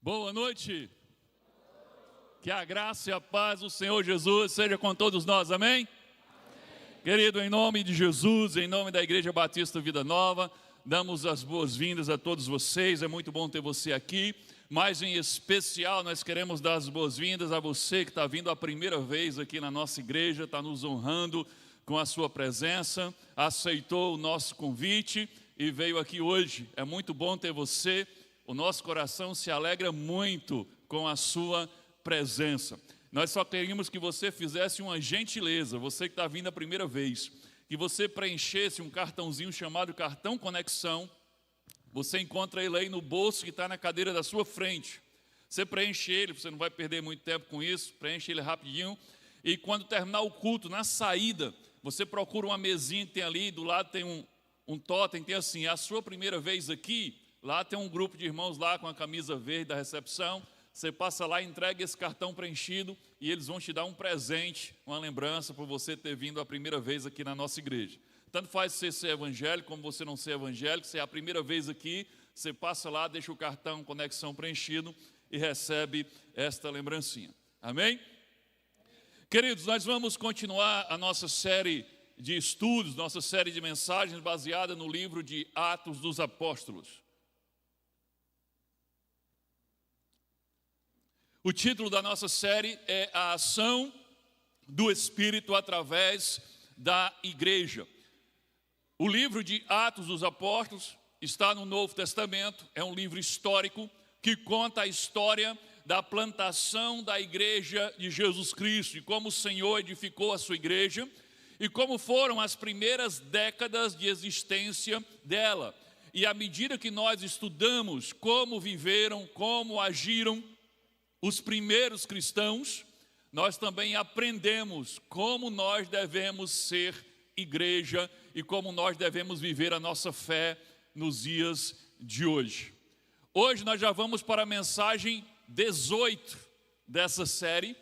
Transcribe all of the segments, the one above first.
Boa noite. Que a graça e a paz do Senhor Jesus seja com todos nós, amém? Querido, em nome de Jesus, em nome da Igreja Batista Vida Nova, damos as boas-vindas a todos vocês. É muito bom ter você aqui, mas em especial nós queremos dar as boas-vindas a você que está vindo a primeira vez aqui na nossa igreja, está nos honrando com a sua presença, aceitou o nosso convite e veio aqui hoje. É muito bom ter você. O nosso coração se alegra muito com a sua presença. Nós só queríamos que você fizesse uma gentileza, você que está vindo a primeira vez, que você preenchesse um cartãozinho chamado Cartão Conexão. Você encontra ele aí no bolso que está na cadeira da sua frente. Você preenche ele, você não vai perder muito tempo com isso, preenche ele rapidinho. E quando terminar o culto, na saída, você procura uma mesinha que tem ali, do lado tem um totem, tem assim, é a sua primeira vez aqui. Lá tem um grupo de irmãos lá com a camisa verde da recepção. Você passa lá, entrega esse cartão preenchido e eles vão te dar um presente, uma lembrança por você ter vindo a primeira vez aqui na nossa igreja. Tanto faz você ser evangélico como você não ser evangélico. Se é a primeira vez aqui, você passa lá, deixa o cartão Conexão preenchido e recebe esta lembrancinha. Amém? Queridos, nós vamos continuar a nossa série de estudos, nossa série de mensagens baseada no livro de Atos dos Apóstolos. O título da nossa série é A Ação do Espírito através da Igreja. O livro de Atos dos Apóstolos está no Novo Testamento, é um livro histórico que conta a história da plantação da Igreja de Jesus Cristo e como o Senhor edificou a sua igreja e como foram as primeiras décadas de existência dela. E à medida que nós estudamos como viveram, como agiram os primeiros cristãos, nós também aprendemos como nós devemos ser igreja e como nós devemos viver a nossa fé nos dias de hoje. Hoje nós já vamos para a mensagem 18 dessa série,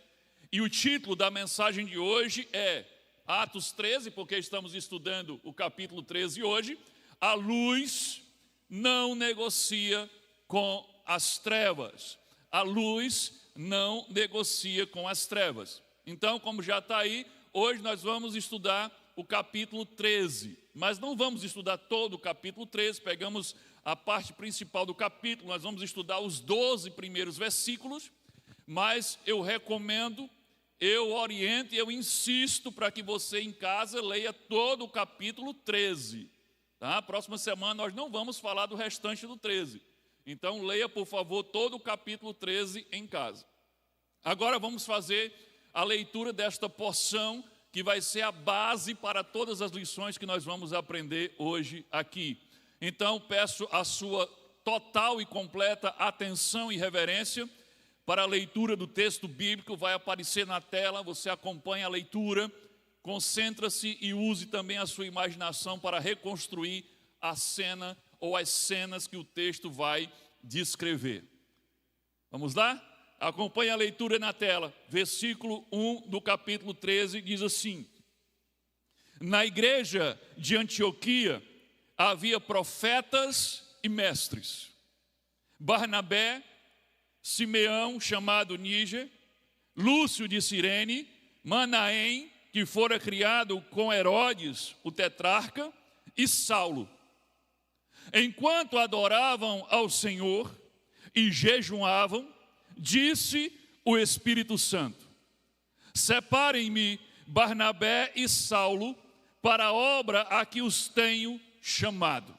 e o título da mensagem de hoje é Atos 13, porque estamos estudando o capítulo 13 hoje. A luz não negocia com as trevas. A luz não negocia com as trevas. Então, como já está aí, hoje nós vamos estudar o capítulo 13. Mas não vamos estudar todo o capítulo 13, pegamos a parte principal do capítulo, nós vamos estudar os 12 primeiros versículos, mas eu recomendo, eu oriento e eu insisto para que você em casa leia todo o capítulo 13. Tá? Próxima semana nós não vamos falar do restante do 13. Então leia, por favor, todo o capítulo 13 em casa. Agora vamos fazer a leitura desta porção que vai ser a base para todas as lições que nós vamos aprender hoje aqui. Então peço a sua total e completa atenção e reverência para a leitura do texto bíblico. Vai aparecer na tela, você acompanha a leitura, concentra-se e use também a sua imaginação para reconstruir a cena ou as cenas que o texto vai descrever. Vamos lá? Acompanhe a leitura na tela. Versículo 1 do capítulo 13 diz assim: Na igreja de Antioquia havia profetas e mestres: Barnabé, Simeão, chamado Níger, Lúcio de Cirene, Manaém, que fora criado com Herodes, o tetrarca, e Saulo. Enquanto adoravam ao Senhor e jejuavam, disse o Espírito Santo: Separem-me Barnabé e Saulo para a obra a que os tenho chamado.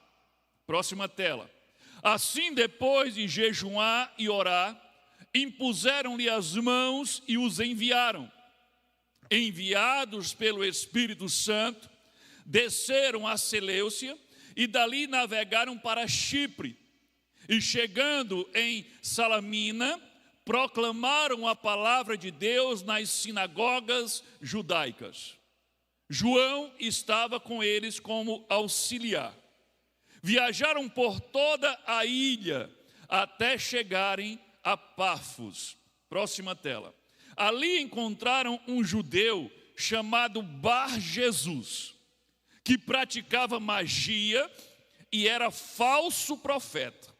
Próxima tela. Assim, depois de jejuar e orar, impuseram-lhe as mãos e os enviaram. Enviados pelo Espírito Santo, desceram a Seleucia e dali navegaram para Chipre. E chegando em Salamina, proclamaram a palavra de Deus nas sinagogas judaicas. João estava com eles como auxiliar. Viajaram por toda a ilha até chegarem a Pafos. Próxima tela. Ali encontraram um judeu chamado Bar-Jesus, que praticava magia e era falso profeta.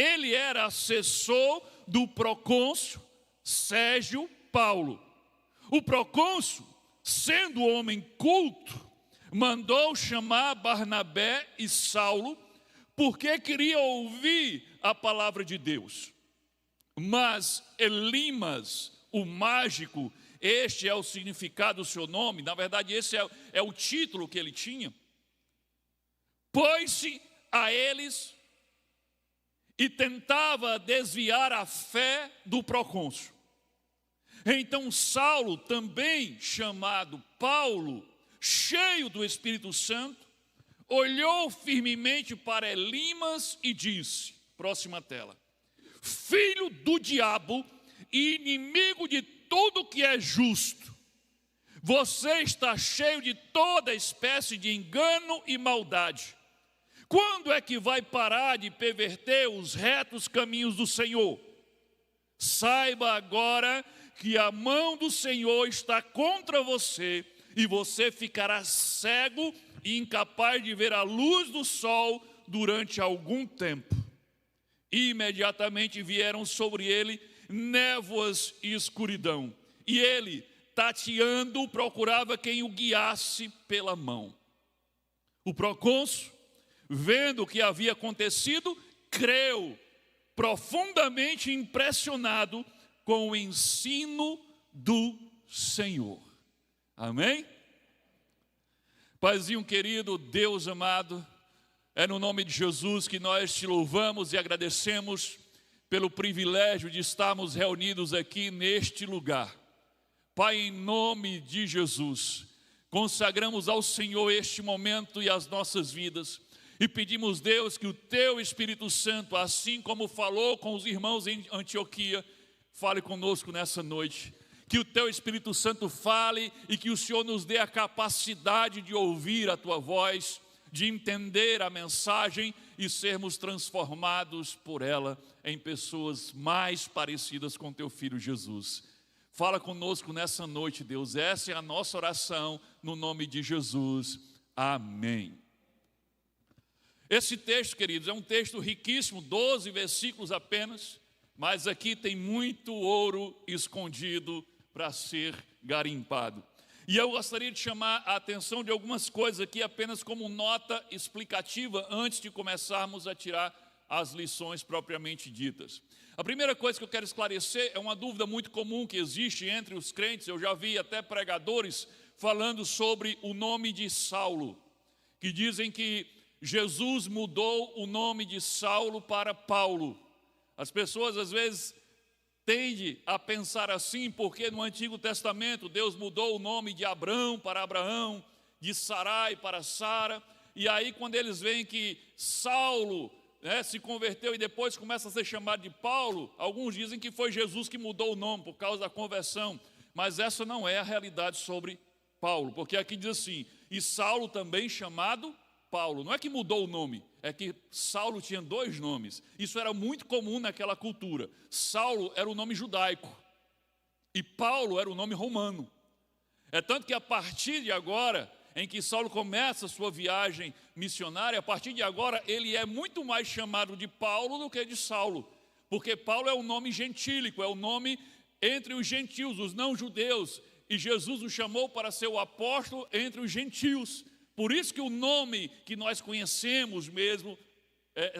ele era assessor do procônsul Sérgio Paulo. O procônsul, sendo homem culto, mandou chamar Barnabé e Saulo, porque queria ouvir a palavra de Deus. Mas Elimas, o mágico, este é o significado do seu nome, na verdade esse é o título que ele tinha, pôs-se a eles e tentava desviar a fé do procônsul. Então Saulo, também chamado Paulo, cheio do Espírito Santo, olhou firmemente para Elimas e disse, próxima tela: filho do diabo e inimigo de tudo que é justo, você está cheio de toda espécie de engano e maldade. Quando é que vai parar de perverter os retos caminhos do Senhor? Saiba agora que a mão do Senhor está contra você, e você ficará cego e incapaz de ver a luz do sol durante algum tempo. E imediatamente vieram sobre ele névoas e escuridão, e ele, tateando, procurava quem o guiasse pela mão. O procônsul, vendo o que havia acontecido, creu, profundamente impressionado com o ensino do Senhor. Amém? Paizinho querido, Deus amado, é no nome de Jesus que nós te louvamos e agradecemos pelo privilégio de estarmos reunidos aqui neste lugar. Pai, em nome de Jesus, consagramos ao Senhor este momento e as nossas vidas. E pedimos, Deus, que o Teu Espírito Santo, assim como falou com os irmãos em Antioquia, fale conosco nessa noite. Que o Teu Espírito Santo fale e que o Senhor nos dê a capacidade de ouvir a Tua voz, de entender a mensagem e sermos transformados por ela em pessoas mais parecidas com Teu Filho Jesus. Fala conosco nessa noite, Deus. Essa é a nossa oração no nome de Jesus. Amém. Esse texto, queridos, é um texto riquíssimo, 12 versículos apenas, mas aqui tem muito ouro escondido para ser garimpado. E eu gostaria de chamar a atenção de algumas coisas aqui apenas como nota explicativa antes de começarmos a tirar as lições propriamente ditas. A primeira coisa que eu quero esclarecer é uma dúvida muito comum que existe entre os crentes. Eu já vi até pregadores falando sobre o nome de Saulo, que dizem que Jesus mudou o nome de Saulo para Paulo. As pessoas às vezes tendem a pensar assim, porque no Antigo Testamento Deus mudou o nome de Abrão para Abraão, de Sarai para Sara, e aí quando eles veem que Saulo se converteu e depois começa a ser chamado de Paulo, alguns dizem que foi Jesus que mudou o nome por causa da conversão, mas essa não é a realidade sobre Paulo, porque aqui diz assim, e Saulo também chamado Paulo. Não é que mudou o nome, é que Saulo tinha 2 nomes. Isso era muito comum naquela cultura. Saulo era o nome judaico e Paulo era o nome romano. É tanto que a partir de agora, em que Saulo começa a sua viagem missionária, a partir de agora ele é muito mais chamado de Paulo do que de Saulo, porque Paulo é um nome gentílico, é o nome entre os gentios, os não-judeus, e Jesus o chamou para ser o apóstolo entre os gentios. Por isso que o nome que nós conhecemos mesmo,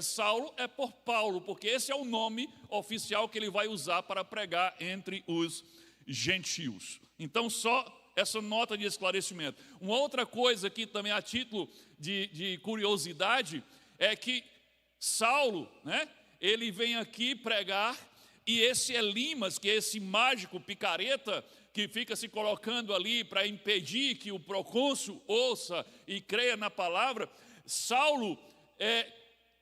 Saulo, é por Paulo, porque esse é o nome oficial que ele vai usar para pregar entre os gentios. Então, só essa nota de esclarecimento. Uma outra coisa aqui também a título de curiosidade, é que Saulo, ele vem aqui pregar, e esse Elimas, que é esse mágico picareta, que fica se colocando ali para impedir que o procônsul ouça e creia na palavra, Saulo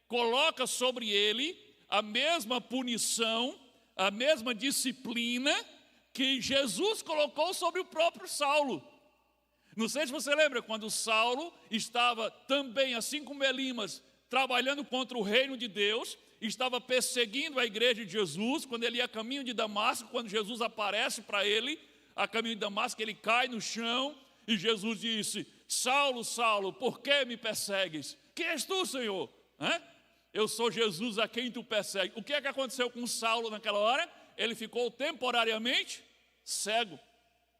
coloca sobre ele a mesma punição, a mesma disciplina que Jesus colocou sobre o próprio Saulo. Não sei se você lembra, quando Saulo estava também, assim como Elimas, trabalhando contra o reino de Deus, estava perseguindo a igreja de Jesus, quando ele ia a caminho de Damasco, quando Jesus aparece para ele, a caminho de Damasco, ele cai no chão, e Jesus disse, Saulo, Saulo, por que me persegues? Quem és tu, Senhor? eu sou Jesus a quem tu persegue. O que é que aconteceu com Saulo naquela hora? Ele ficou temporariamente cego,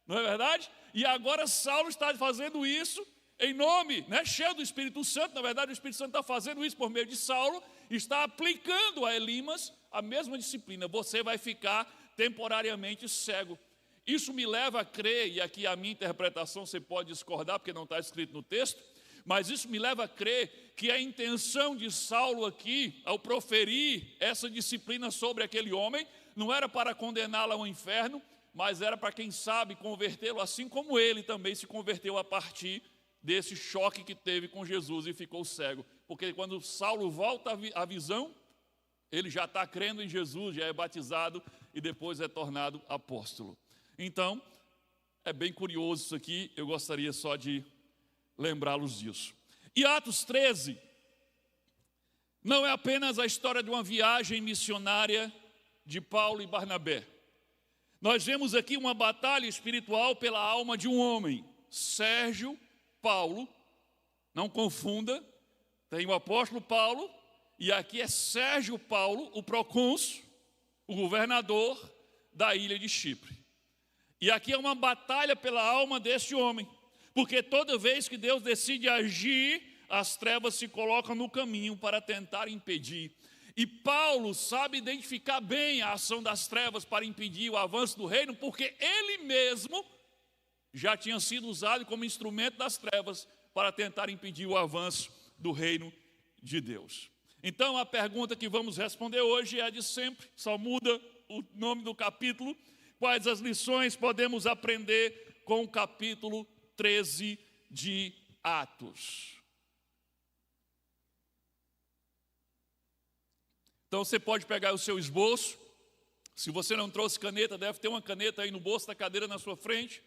não é verdade? E agora Saulo está fazendo isso em nome, cheio do Espírito Santo. Na verdade, o Espírito Santo está fazendo isso por meio de Saulo, está aplicando a Elimas a mesma disciplina. Você vai ficar temporariamente cego. Isso me leva a crer, e aqui a minha interpretação você pode discordar, porque não está escrito no texto, mas isso me leva a crer que a intenção de Saulo aqui, ao proferir essa disciplina sobre aquele homem, não era para condená-lo ao inferno, mas era para, quem sabe, convertê-lo, assim como ele também se converteu a partir desse choque que teve com Jesus e ficou cego. Porque quando Saulo volta à visão, ele já está crendo em Jesus, já é batizado e depois é tornado apóstolo. Então, é bem curioso isso aqui, eu gostaria só de lembrá-los disso. E Atos 13 não é apenas a história de uma viagem missionária de Paulo e Barnabé. Nós vemos aqui uma batalha espiritual pela alma de um homem, Sérgio Paulo. Não confunda, tem o apóstolo Paulo, e aqui é Sérgio Paulo, o procônsul, o governador da ilha de Chipre. E aqui é uma batalha pela alma deste homem, porque toda vez que Deus decide agir, as trevas se colocam no caminho para tentar impedir. E Paulo sabe identificar bem a ação das trevas para impedir o avanço do reino, porque ele mesmo já tinha sido usado como instrumento das trevas para tentar impedir o avanço do reino de Deus. Então a pergunta que vamos responder hoje é a de sempre, só muda o nome do capítulo. Quais as lições podemos aprender com o capítulo 13 de Atos? Então você pode pegar o seu esboço. Se você não trouxe caneta, deve ter uma caneta aí no bolso da cadeira na sua frente.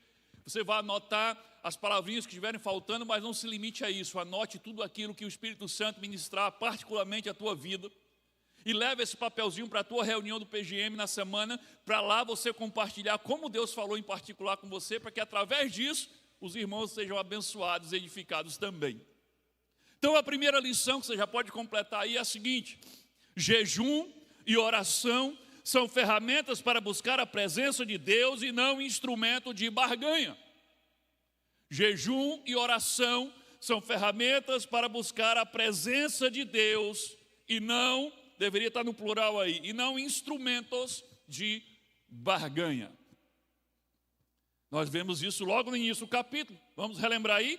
Você vai anotar as palavrinhas que estiverem faltando, mas não se limite a isso. Anote tudo aquilo que o Espírito Santo ministrar, particularmente a tua vida. E leve esse papelzinho para a tua reunião do PGM na semana, para lá você compartilhar como Deus falou em particular com você, para que através disso os irmãos sejam abençoados e edificados também. Então a primeira lição que você já pode completar aí é a seguinte: jejum e oração são ferramentas para buscar a presença de Deus e não instrumento de barganha. Jejum e oração são ferramentas para buscar a presença de Deus e não, deveria estar no plural aí, e não instrumentos de barganha. Nós vemos isso logo no início do capítulo. Vamos relembrar aí?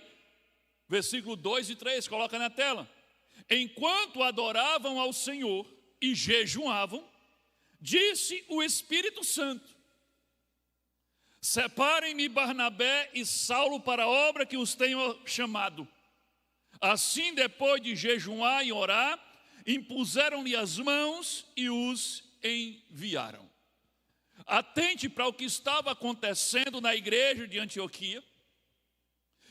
Versículo 2 e 3, coloca na tela. Enquanto adoravam ao Senhor e jejuavam, disse o Espírito Santo: separem-me Barnabé e Saulo para a obra que os tenho chamado. Assim, depois de jejuar e orar, impuseram-lhe as mãos e os enviaram. Atente para o que estava acontecendo na igreja de Antioquia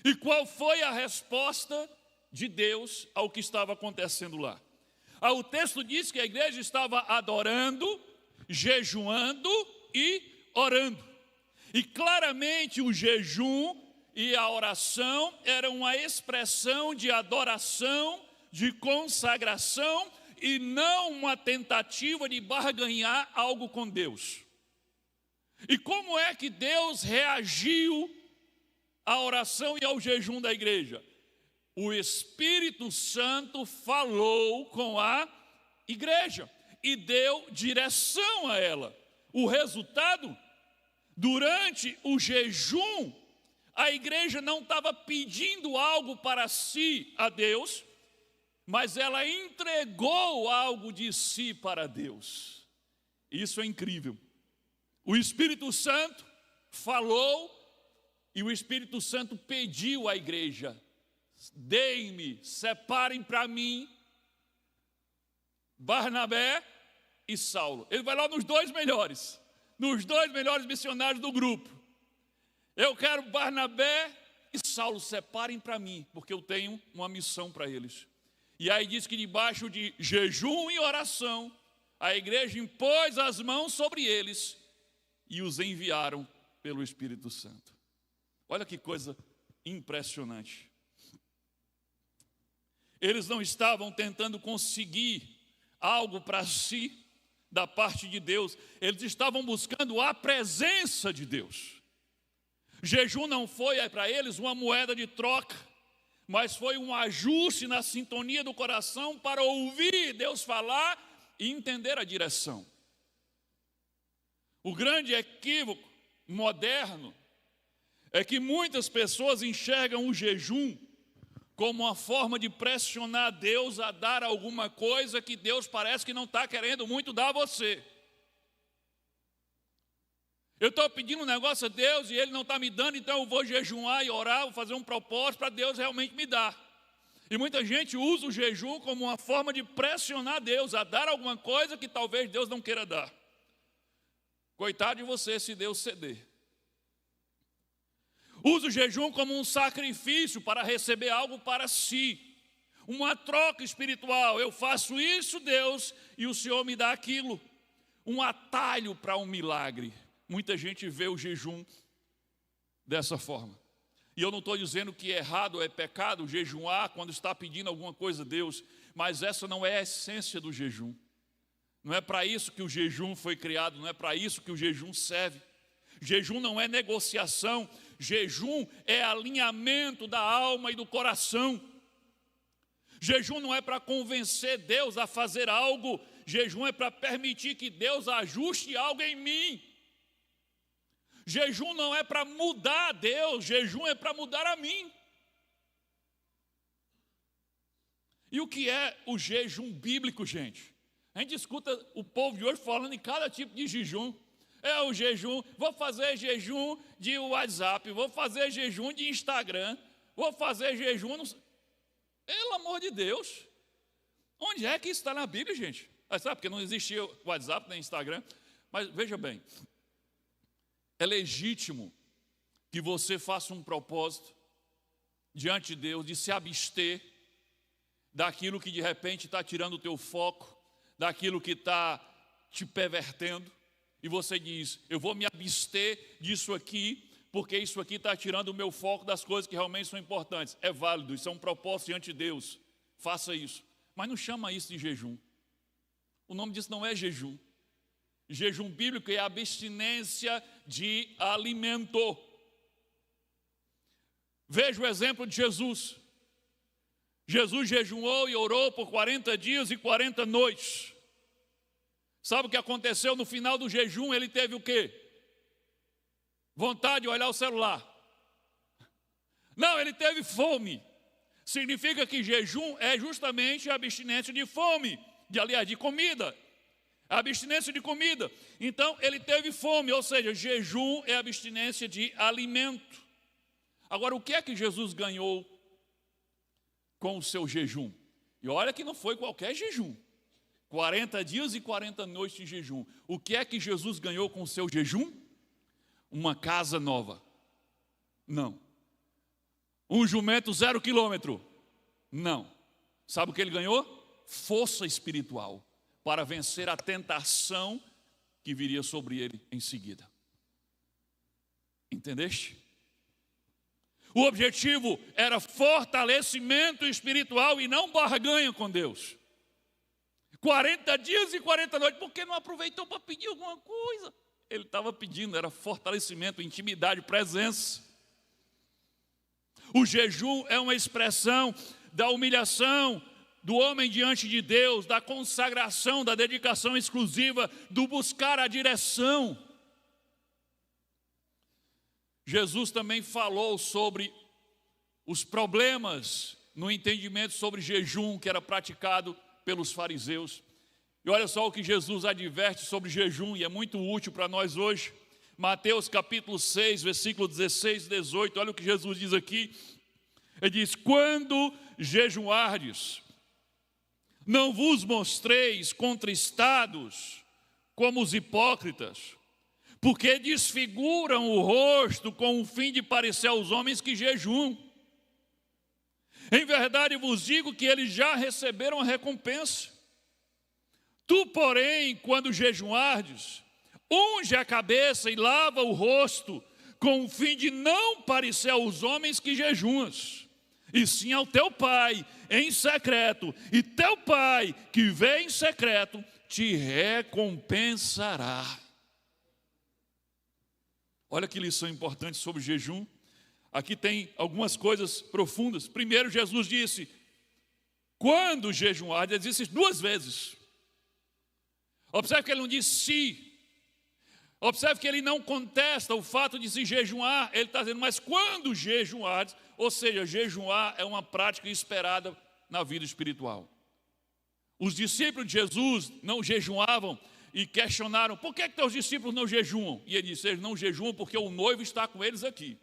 e qual foi a resposta de Deus ao que estava acontecendo lá. O texto diz que a igreja estava adorando, jejuando e orando. E claramente o jejum e a oração eram uma expressão de adoração, de consagração e não uma tentativa de barganhar algo com Deus. E como é que Deus reagiu à oração e ao jejum da igreja? O Espírito Santo falou com a igreja e deu direção a ela. O resultado, durante o jejum, a igreja não estava pedindo algo para si a Deus, mas ela entregou algo de si para Deus. Isso é incrível. O Espírito Santo falou e o Espírito Santo pediu à igreja: deem-me, separem para mim Barnabé e Saulo. Ele vai lá nos dois melhores missionários do grupo. Eu quero Barnabé e Saulo, separem para mim, porque eu tenho uma missão para eles. E aí diz que debaixo de jejum e oração, a igreja impôs as mãos sobre eles e os enviaram pelo Espírito Santo. Olha que coisa impressionante. Eles não estavam tentando conseguir algo para si da parte de Deus. Eles estavam buscando a presença de Deus. Jejum não foi para eles uma moeda de troca, mas foi um ajuste na sintonia do coração para ouvir Deus falar e entender a direção. O grande equívoco moderno é que muitas pessoas enxergam o jejum como uma forma de pressionar Deus a dar alguma coisa que Deus parece que não está querendo muito dar a você. Eu estou pedindo um negócio a Deus e Ele não está me dando, então eu vou jejuar e orar, vou fazer um propósito para Deus realmente me dar. E muita gente usa o jejum como uma forma de pressionar Deus a dar alguma coisa que talvez Deus não queira dar. Coitado de você se Deus ceder. Usa o jejum como um sacrifício para receber algo para si. Uma troca espiritual. Eu faço isso, Deus, e o Senhor me dá aquilo. Um atalho para um milagre. Muita gente vê o jejum dessa forma. E eu não estou dizendo que é errado ou é pecado jejuar quando está pedindo alguma coisa a Deus. Mas essa não é a essência do jejum. Não é para isso que o jejum foi criado, não é para isso que o jejum serve. Jejum não é negociação, jejum é alinhamento da alma e do coração. Jejum não é para convencer Deus a fazer algo, jejum é para permitir que Deus ajuste algo em mim. Jejum não é para mudar a Deus, jejum é para mudar a mim. E o que é o jejum bíblico, gente? A gente escuta o povo de hoje falando em cada tipo de jejum. É o jejum, vou fazer jejum de WhatsApp, vou fazer jejum de Instagram, vou fazer jejum... Pelo amor de Deus, onde é que isso está na Bíblia, gente? Sabe, porque não existia WhatsApp nem Instagram. Mas veja bem, é legítimo que você faça um propósito diante de Deus de se abster daquilo que de repente está tirando o teu foco, daquilo que está te pervertendo, e você diz, eu vou me abster disso aqui, porque isso aqui está tirando o meu foco das coisas que realmente são importantes. É válido, isso é um propósito diante de Deus, faça isso. Mas não chama isso de jejum. O nome disso não é jejum. Jejum bíblico é abstinência de alimento. Veja o exemplo de Jesus. Jesus jejuou e orou por 40 dias e 40 noites. Sabe o que aconteceu no final do jejum? Ele teve o quê? Vontade de olhar o celular. Não, ele teve fome. Significa que jejum é justamente a abstinência de fome, de comida. A abstinência de comida. Então, ele teve fome, ou seja, jejum é abstinência de alimento. Agora, o que é que Jesus ganhou com o seu jejum? E olha que não foi qualquer jejum. 40 dias e 40 noites de jejum. O que é que Jesus ganhou com o seu jejum? Uma casa nova. Não. Um jumento 0 quilômetro. Não. Sabe o que ele ganhou? Força espiritual para vencer a tentação que viria sobre ele em seguida. Entendeste? O objetivo era fortalecimento espiritual e não barganha com Deus. 40 dias e 40 noites, por que não aproveitou para pedir alguma coisa? Ele estava pedindo, era fortalecimento, intimidade, presença. O jejum é uma expressão da humilhação do homem diante de Deus, da consagração, da dedicação exclusiva, do buscar a direção. Jesus também falou sobre os problemas no entendimento sobre jejum que era praticado pelos fariseus. E olha só o que Jesus adverte sobre jejum, e é muito útil para nós hoje. Mateus capítulo 6, versículo 16 e 18, olha o que Jesus diz aqui. Ele diz, quando jejuardes, não vos mostreis contristados como os hipócritas, porque desfiguram o rosto com o fim de parecer aos homens que jejuam. Em verdade vos digo que eles já receberam a recompensa. Tu, porém, quando jejuardes, unge a cabeça e lava o rosto, com o fim de não parecer aos homens que jejuas, e sim ao teu Pai em secreto, e teu Pai que vê em secreto te recompensará. Olha que lição importante sobre jejum. Aqui tem algumas coisas profundas. Primeiro, Jesus disse: quando jejuar, ele disse 2 vezes. Observe que ele não diz se. Observe que ele não contesta o fato de se jejuar. Ele está dizendo, mas quando jejuar, ou seja, jejuar é uma prática esperada na vida espiritual. Os discípulos de Jesus não jejuavam e questionaram, por que teus discípulos não jejuam? E ele disse, eles não jejuam porque o noivo está com eles aqui.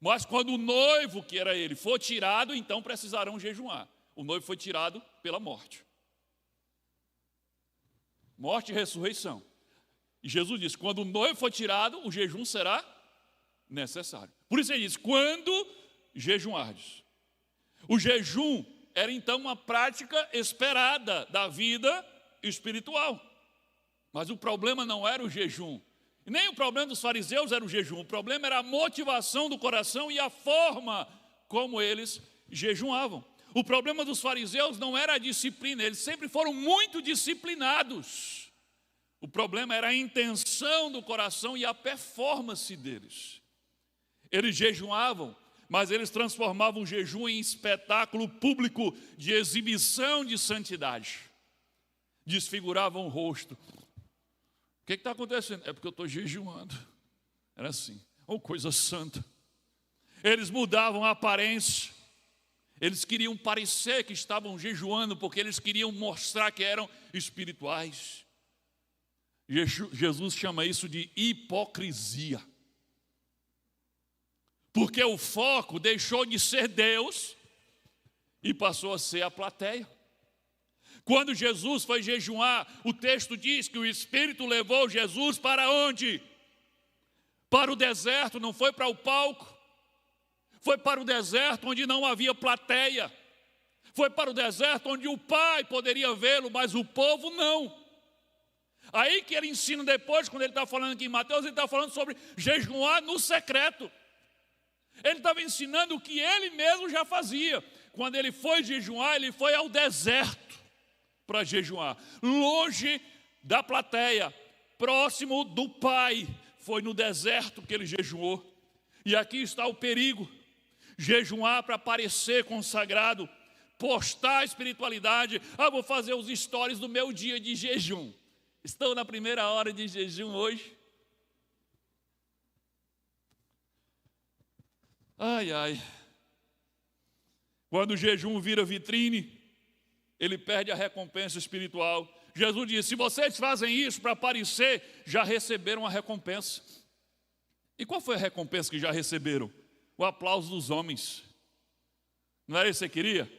Mas quando o noivo, que era ele, for tirado, então precisarão jejuar. O noivo foi tirado pela morte. Morte e ressurreição. E Jesus disse, quando o noivo for tirado, o jejum será necessário. Por isso ele diz, quando jejuardes. O jejum era então uma prática esperada da vida espiritual. Mas o problema não era o jejum. E nem o problema dos fariseus era o jejum. O problema era a motivação do coração e a forma como eles jejuavam. O problema dos fariseus não era a disciplina, eles sempre foram muito disciplinados. O problema era a intenção do coração e a performance deles. Eles jejuavam, mas eles transformavam o jejum em espetáculo público de exibição de santidade. Desfiguravam o rosto. O que está acontecendo? É porque eu estou jejuando. Era assim, uma coisa santa. Eles mudavam a aparência. Eles queriam parecer que estavam jejuando, porque eles queriam mostrar que eram espirituais. Jesus chama isso de hipocrisia. Porque o foco deixou de ser Deus e passou a ser a plateia. Quando Jesus foi jejuar, o texto diz que o Espírito levou Jesus para onde? Para o deserto, não foi para o palco. Foi para o deserto onde não havia plateia. Foi para o deserto onde o Pai poderia vê-lo, mas o povo não. Aí que ele ensina depois, quando ele está falando aqui em Mateus, ele está falando sobre jejuar no secreto. Ele estava ensinando o que ele mesmo já fazia. Quando ele foi jejuar, ele foi ao deserto para jejuar. Longe da plateia, próximo do Pai. Foi no deserto que ele jejuou. E aqui está o perigo. Jejuar para parecer consagrado, postar a espiritualidade. Vou fazer os stories do meu dia de jejum. Estou na primeira hora de jejum hoje. Ai, ai. Quando o jejum vira vitrine, ele perde a recompensa espiritual. Jesus disse, se vocês fazem isso para parecer, já receberam a recompensa. E qual foi a recompensa que já receberam? O aplauso dos homens. Não era isso que você queria?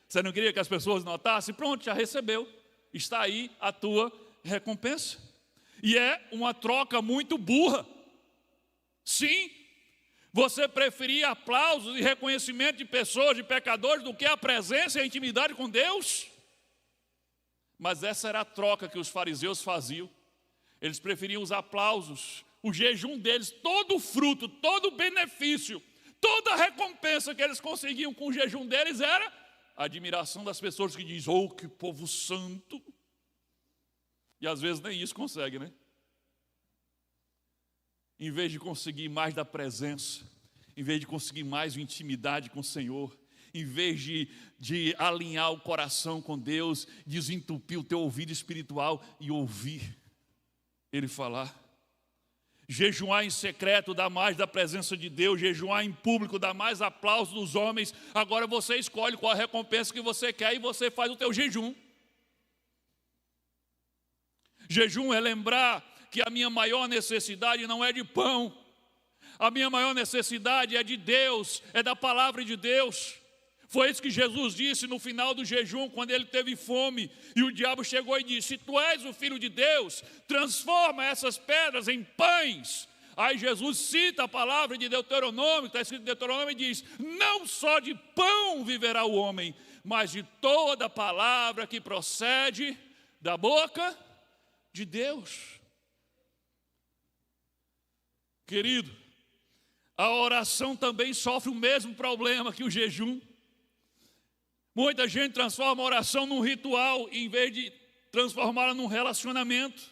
Você não queria que as pessoas notassem? Pronto, já recebeu. Está aí a tua recompensa. E é uma troca muito burra. Sim, você preferia aplausos e reconhecimento de pessoas, de pecadores, do que a presença e a intimidade com Deus? Mas essa era a troca que os fariseus faziam. Eles preferiam os aplausos, o jejum deles, todo o fruto, todo o benefício, toda a recompensa que eles conseguiam com o jejum deles era a admiração das pessoas que dizem, oh, que povo santo. E às vezes nem isso consegue, né? Em vez de conseguir mais da presença, em vez de conseguir mais intimidade com o Senhor, em vez de alinhar o coração com Deus, desentupir o teu ouvido espiritual e ouvir Ele falar. Jejuar em secreto dá mais da presença de Deus, jejuar em público dá mais aplauso dos homens. Agora você escolhe qual a recompensa que você quer e você faz o teu jejum. Jejum é lembrar que a minha maior necessidade não é de pão. A minha maior necessidade é de Deus, é da palavra de Deus. Foi isso que Jesus disse no final do jejum, quando ele teve fome. E o diabo chegou e disse, se tu és o Filho de Deus, transforma essas pedras em pães. Aí Jesus cita a palavra de Deuteronômio, está escrito em Deuteronômio, e diz, não só de pão viverá o homem, mas de toda a palavra que procede da boca de Deus. Querido, a oração também sofre o mesmo problema que o jejum. Muita gente transforma a oração num ritual em vez de transformá-la num relacionamento.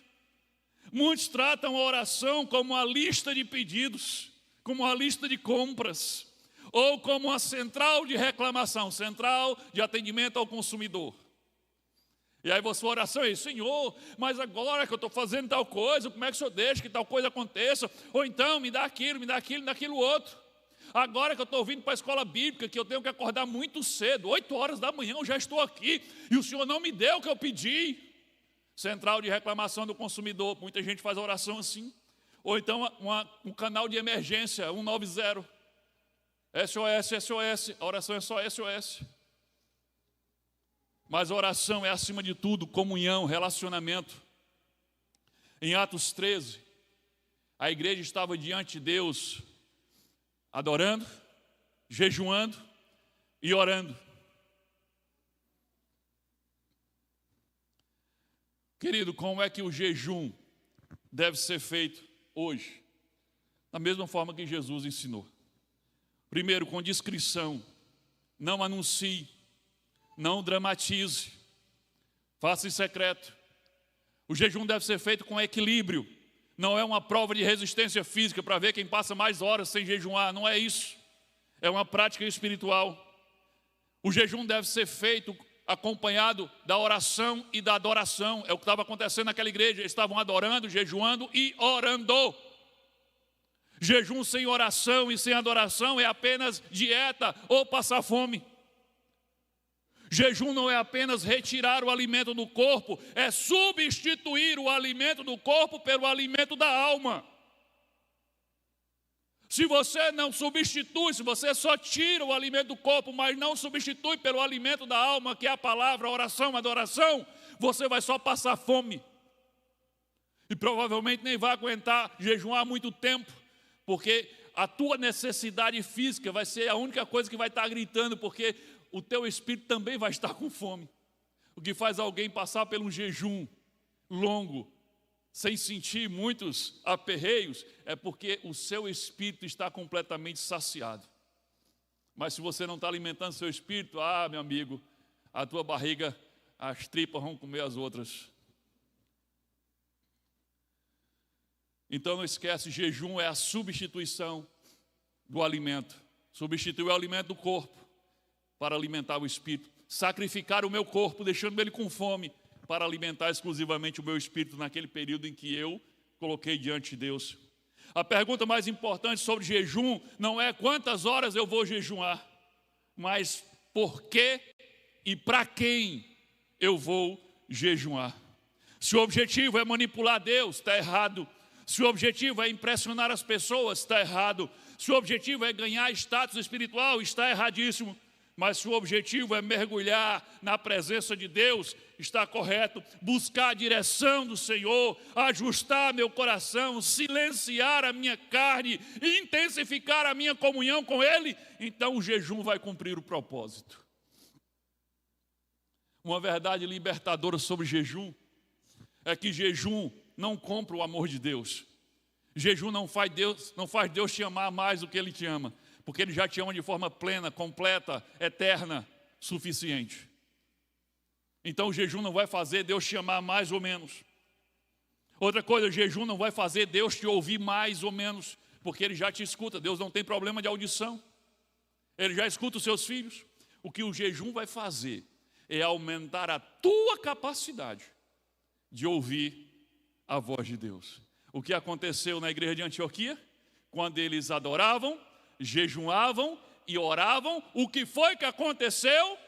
Muitos tratam a oração como uma lista de pedidos, como uma lista de compras, ou como uma central de reclamação, central de atendimento ao consumidor. E aí sua oração é: Senhor, mas agora que eu estou fazendo tal coisa, como é que o Senhor deixa que tal coisa aconteça? Ou então, me dá aquilo, me dá aquilo, me dá aquilo outro. Agora que eu estou vindo para a escola bíblica, que eu tenho que acordar muito cedo, 8 horas da manhã eu já estou aqui, e o Senhor não me deu o que eu pedi. Central de reclamação do consumidor. Muita gente faz a oração assim. Ou então um canal de emergência, 190. SOS, SOS. A oração é só SOS. Mas a oração é, acima de tudo, comunhão, relacionamento. Em Atos 13, a igreja estava diante de Deus, adorando, jejuando e orando. Querido, como é que o jejum deve ser feito hoje? Da mesma forma que Jesus ensinou. Primeiro, com discrição. Não anuncie, não dramatize, faça em secreto. O jejum deve ser feito com equilíbrio. Não é uma prova de resistência física para ver quem passa mais horas sem jejuar. Não é isso. É uma prática espiritual. O jejum deve ser feito acompanhado da oração e da adoração. É o que estava acontecendo naquela igreja. Eles estavam adorando, jejuando e orando. Jejum sem oração e sem adoração é apenas dieta ou passar fome. Jejum não é apenas retirar o alimento do corpo, é substituir o alimento do corpo pelo alimento da alma. Se você não substitui, se você só tira o alimento do corpo, mas não substitui pelo alimento da alma, que é a palavra, a oração, a adoração, você vai só passar fome. E provavelmente nem vai aguentar jejuar muito tempo, porque a tua necessidade física vai ser a única coisa que vai estar gritando, porque o teu espírito também vai estar com fome. O que faz alguém passar por um jejum longo, sem sentir muitos aperreios, é porque o seu espírito está completamente saciado. Mas se você não está alimentando seu espírito, meu amigo, a tua barriga, as tripas vão comer as outras. Então não esquece, jejum é a substituição do alimento. Substituir o alimento do corpo para alimentar o espírito. Sacrificar o meu corpo, deixando ele com fome, para alimentar exclusivamente o meu espírito naquele período em que eu coloquei diante de Deus. A pergunta mais importante sobre jejum não é quantas horas eu vou jejuar, mas por que e para quem eu vou jejuar. Se o objetivo é manipular Deus, está errado. Se o objetivo é impressionar as pessoas, está errado. Se o objetivo é ganhar status espiritual, está erradíssimo. Mas se o objetivo é mergulhar na presença de Deus, está correto. Buscar a direção do Senhor, ajustar meu coração, silenciar a minha carne e intensificar a minha comunhão com Ele, então o jejum vai cumprir o propósito. Uma verdade libertadora sobre jejum é que jejum não compra o amor de Deus. Jejum não faz Deus te amar mais do que Ele te ama, porque Ele já te ama de forma plena, completa, eterna, suficiente. Então o jejum não vai fazer Deus te amar mais ou menos. Outra coisa, o jejum não vai fazer Deus te ouvir mais ou menos, porque Ele já te escuta. Deus não tem problema de audição. Ele já escuta os seus filhos. O que o jejum vai fazer é aumentar a tua capacidade de ouvir a voz de Deus. O que aconteceu na igreja de Antioquia? Quando eles adoravam, jejuavam e oravam, o que foi que aconteceu?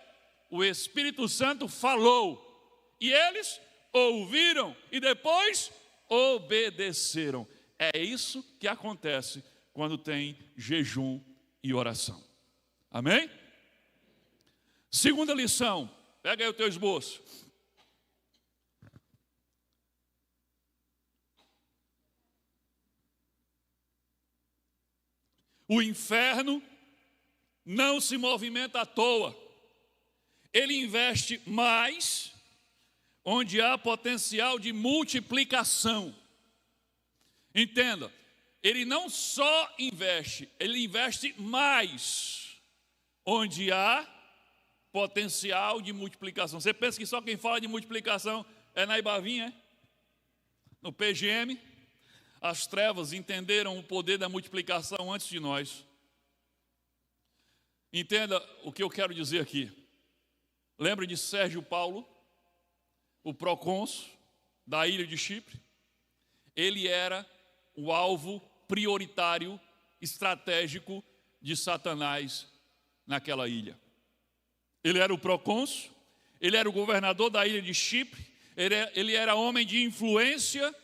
O Espírito Santo falou, e eles ouviram, e depois obedeceram. É isso que acontece quando tem jejum e oração. Amém? Segunda lição, pega aí o teu esboço. O inferno não se movimenta à toa. Ele investe mais onde há potencial de multiplicação. Entenda, ele não só investe, ele investe mais onde há potencial de multiplicação. Você pensa que só quem fala de multiplicação é na Ibavinha, é? No PGM? As trevas entenderam o poder da multiplicação antes de nós. Entenda o que eu quero dizer aqui. Lembre de Sérgio Paulo, o procônsul da ilha de Chipre? Ele era o alvo prioritário, estratégico de Satanás naquela ilha. Ele era o procônsul, ele era o governador da ilha de Chipre, ele era homem de influência,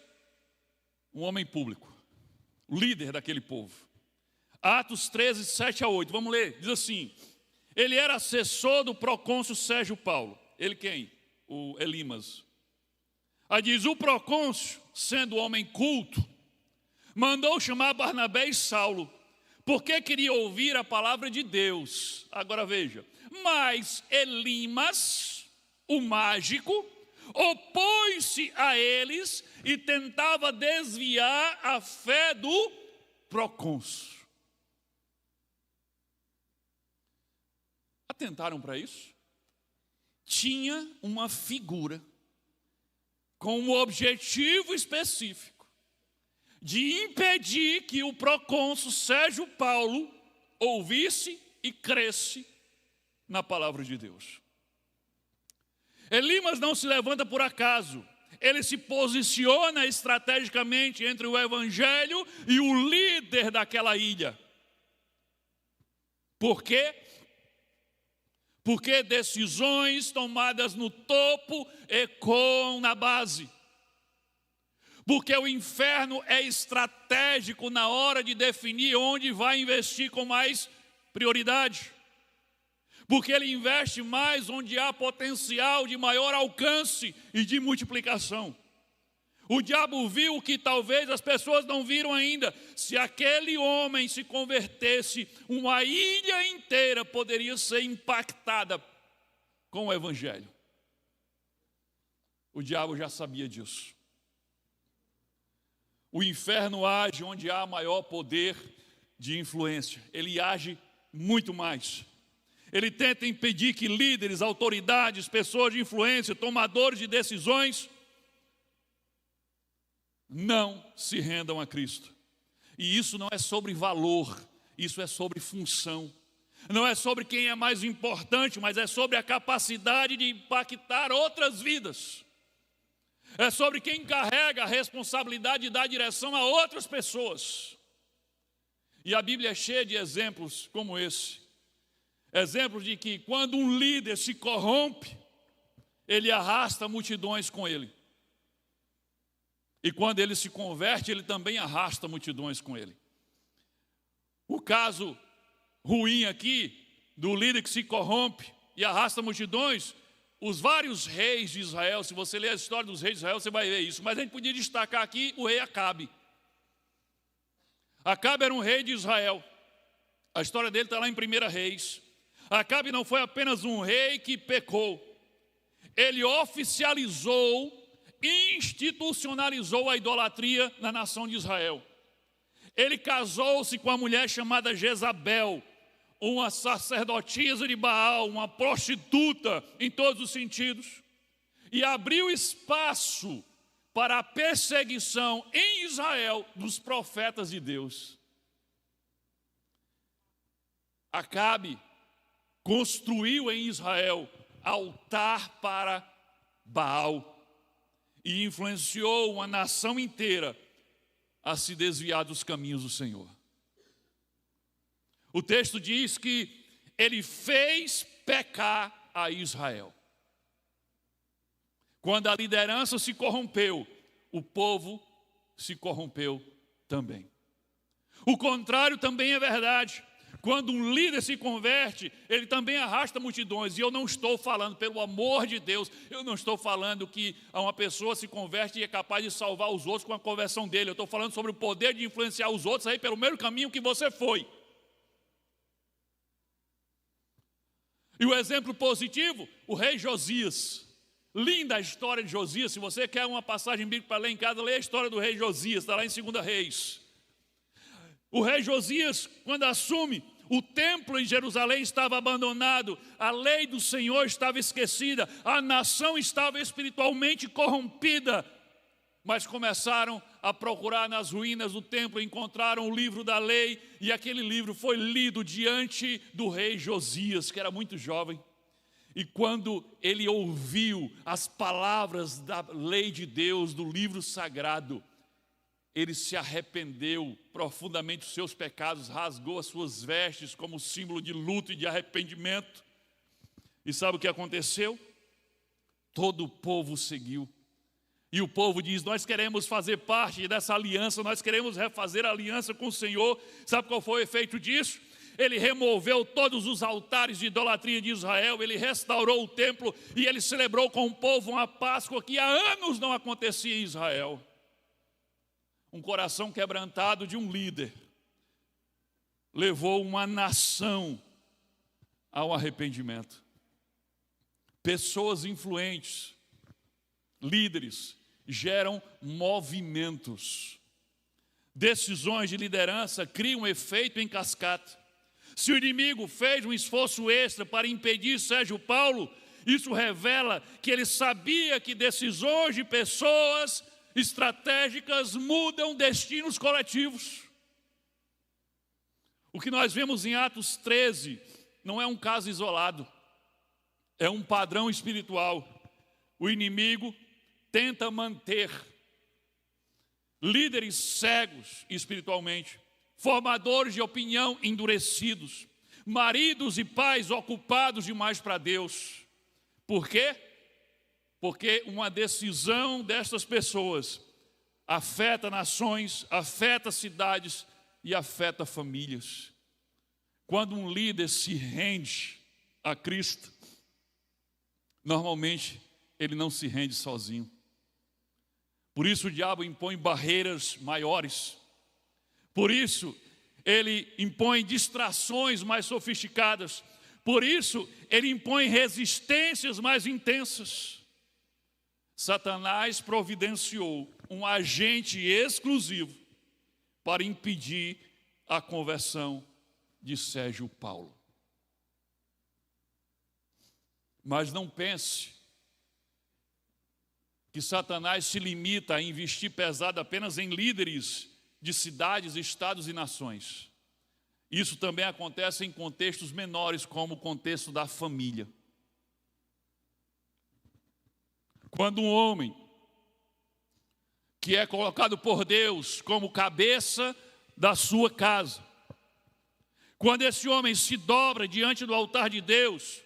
um homem público, líder daquele povo. Atos 13, 7 a 8, vamos ler, diz assim: ele era assessor do procônsul Sérgio Paulo. Ele quem? O Elimas. Aí diz: o procônsul, sendo homem culto, mandou chamar Barnabé e Saulo, porque queria ouvir a palavra de Deus. Agora veja, mas Elimas, o mágico, opôs-se a eles e tentava desviar a fé do procônsul. Atentaram para isso? Tinha uma figura com um objetivo específico de impedir que o procônsul Sérgio Paulo ouvisse e cresce na palavra de Deus. Elimas não se levanta por acaso. Ele se posiciona estrategicamente entre o evangelho e o líder daquela ilha. Por quê? Porque decisões tomadas no topo ecoam na base. Porque o inferno é estratégico na hora de definir onde vai investir com mais prioridade. Porque ele investe mais onde há potencial de maior alcance e de multiplicação. O diabo viu o que talvez as pessoas não viram ainda. Se aquele homem se convertesse, uma ilha inteira poderia ser impactada com o evangelho. O diabo já sabia disso. O inferno age onde há maior poder de influência. Ele age muito mais. Ele tenta impedir que líderes, autoridades, pessoas de influência, tomadores de decisões não se rendam a Cristo. E isso não é sobre valor, isso é sobre função. Não é sobre quem é mais importante, mas é sobre a capacidade de impactar outras vidas. É sobre quem carrega a responsabilidade de dar direção a outras pessoas. E a Bíblia é cheia de exemplos como esse. Exemplos de que quando um líder se corrompe, ele arrasta multidões com ele. E quando ele se converte, ele também arrasta multidões com ele. O caso ruim aqui, do líder que se corrompe e arrasta multidões, os vários reis de Israel, se você ler a história dos reis de Israel, você vai ver isso. Mas a gente podia destacar aqui o rei Acabe. Acabe era um rei de Israel. A história dele está lá em 1 Reis. Acabe não foi apenas um rei que pecou. Ele oficializou, institucionalizou a idolatria na nação de Israel. Ele casou-se com uma mulher chamada Jezabel, uma sacerdotisa de Baal, uma prostituta em todos os sentidos, e abriu espaço para a perseguição em Israel dos profetas de Deus. Acabe construiu em Israel altar para Baal e influenciou uma nação inteira a se desviar dos caminhos do Senhor. O texto diz que ele fez pecar a Israel. Quando a liderança se corrompeu, o povo se corrompeu também. O contrário também é verdade. Quando um líder se converte, ele também arrasta multidões. E eu não estou falando, pelo amor de Deus, eu não estou falando que uma pessoa se converte e é capaz de salvar os outros com a conversão dele. Eu estou falando sobre o poder de influenciar os outros aí pelo mesmo caminho que você foi. E o exemplo positivo, o rei Josias. Linda a história de Josias. Se você quer uma passagem bíblica para ler em casa, lê a história do rei Josias, está lá em 2 Reis. O rei Josias, quando assume, o templo em Jerusalém estava abandonado, a lei do Senhor estava esquecida, a nação estava espiritualmente corrompida. Mas começaram a procurar nas ruínas do templo, encontraram o livro da lei, e aquele livro foi lido diante do rei Josias, que era muito jovem. E quando ele ouviu as palavras da lei de Deus, do livro sagrado, ele se arrependeu profundamente dos seus pecados, rasgou as suas vestes como símbolo de luto e de arrependimento. E sabe o que aconteceu? Todo o povo seguiu. E o povo diz: nós queremos fazer parte dessa aliança, nós queremos refazer a aliança com o Senhor. Sabe qual foi o efeito disso? Ele removeu todos os altares de idolatria de Israel, ele restaurou o templo e ele celebrou com o povo uma Páscoa que há anos não acontecia em Israel. Um coração quebrantado de um líder levou uma nação ao arrependimento. Pessoas influentes, líderes, geram movimentos. Decisões de liderança criam um efeito em cascata. Se o inimigo fez um esforço extra para impedir Sérgio Paulo, isso revela que ele sabia que decisões de pessoas estratégicas mudam destinos coletivos. O que nós vemos em Atos 13 não é um caso isolado, é um padrão espiritual. O inimigo tenta manter líderes cegos espiritualmente, formadores de opinião endurecidos, maridos e pais ocupados demais para Deus. Por quê? Porque uma decisão destas pessoas afeta nações, afeta cidades e afeta famílias. Quando um líder se rende a Cristo, normalmente ele não se rende sozinho. Por isso o diabo impõe barreiras maiores. Por isso ele impõe distrações mais sofisticadas. Por isso ele impõe resistências mais intensas. Satanás providenciou um agente exclusivo para impedir a conversão de Sérgio Paulo. Mas não pense que Satanás se limita a investir pesado apenas em líderes de cidades, estados e nações. Isso também acontece em contextos menores, como o contexto da família. Quando um homem que é colocado por Deus como cabeça da sua casa, quando esse homem se dobra diante do altar de Deus,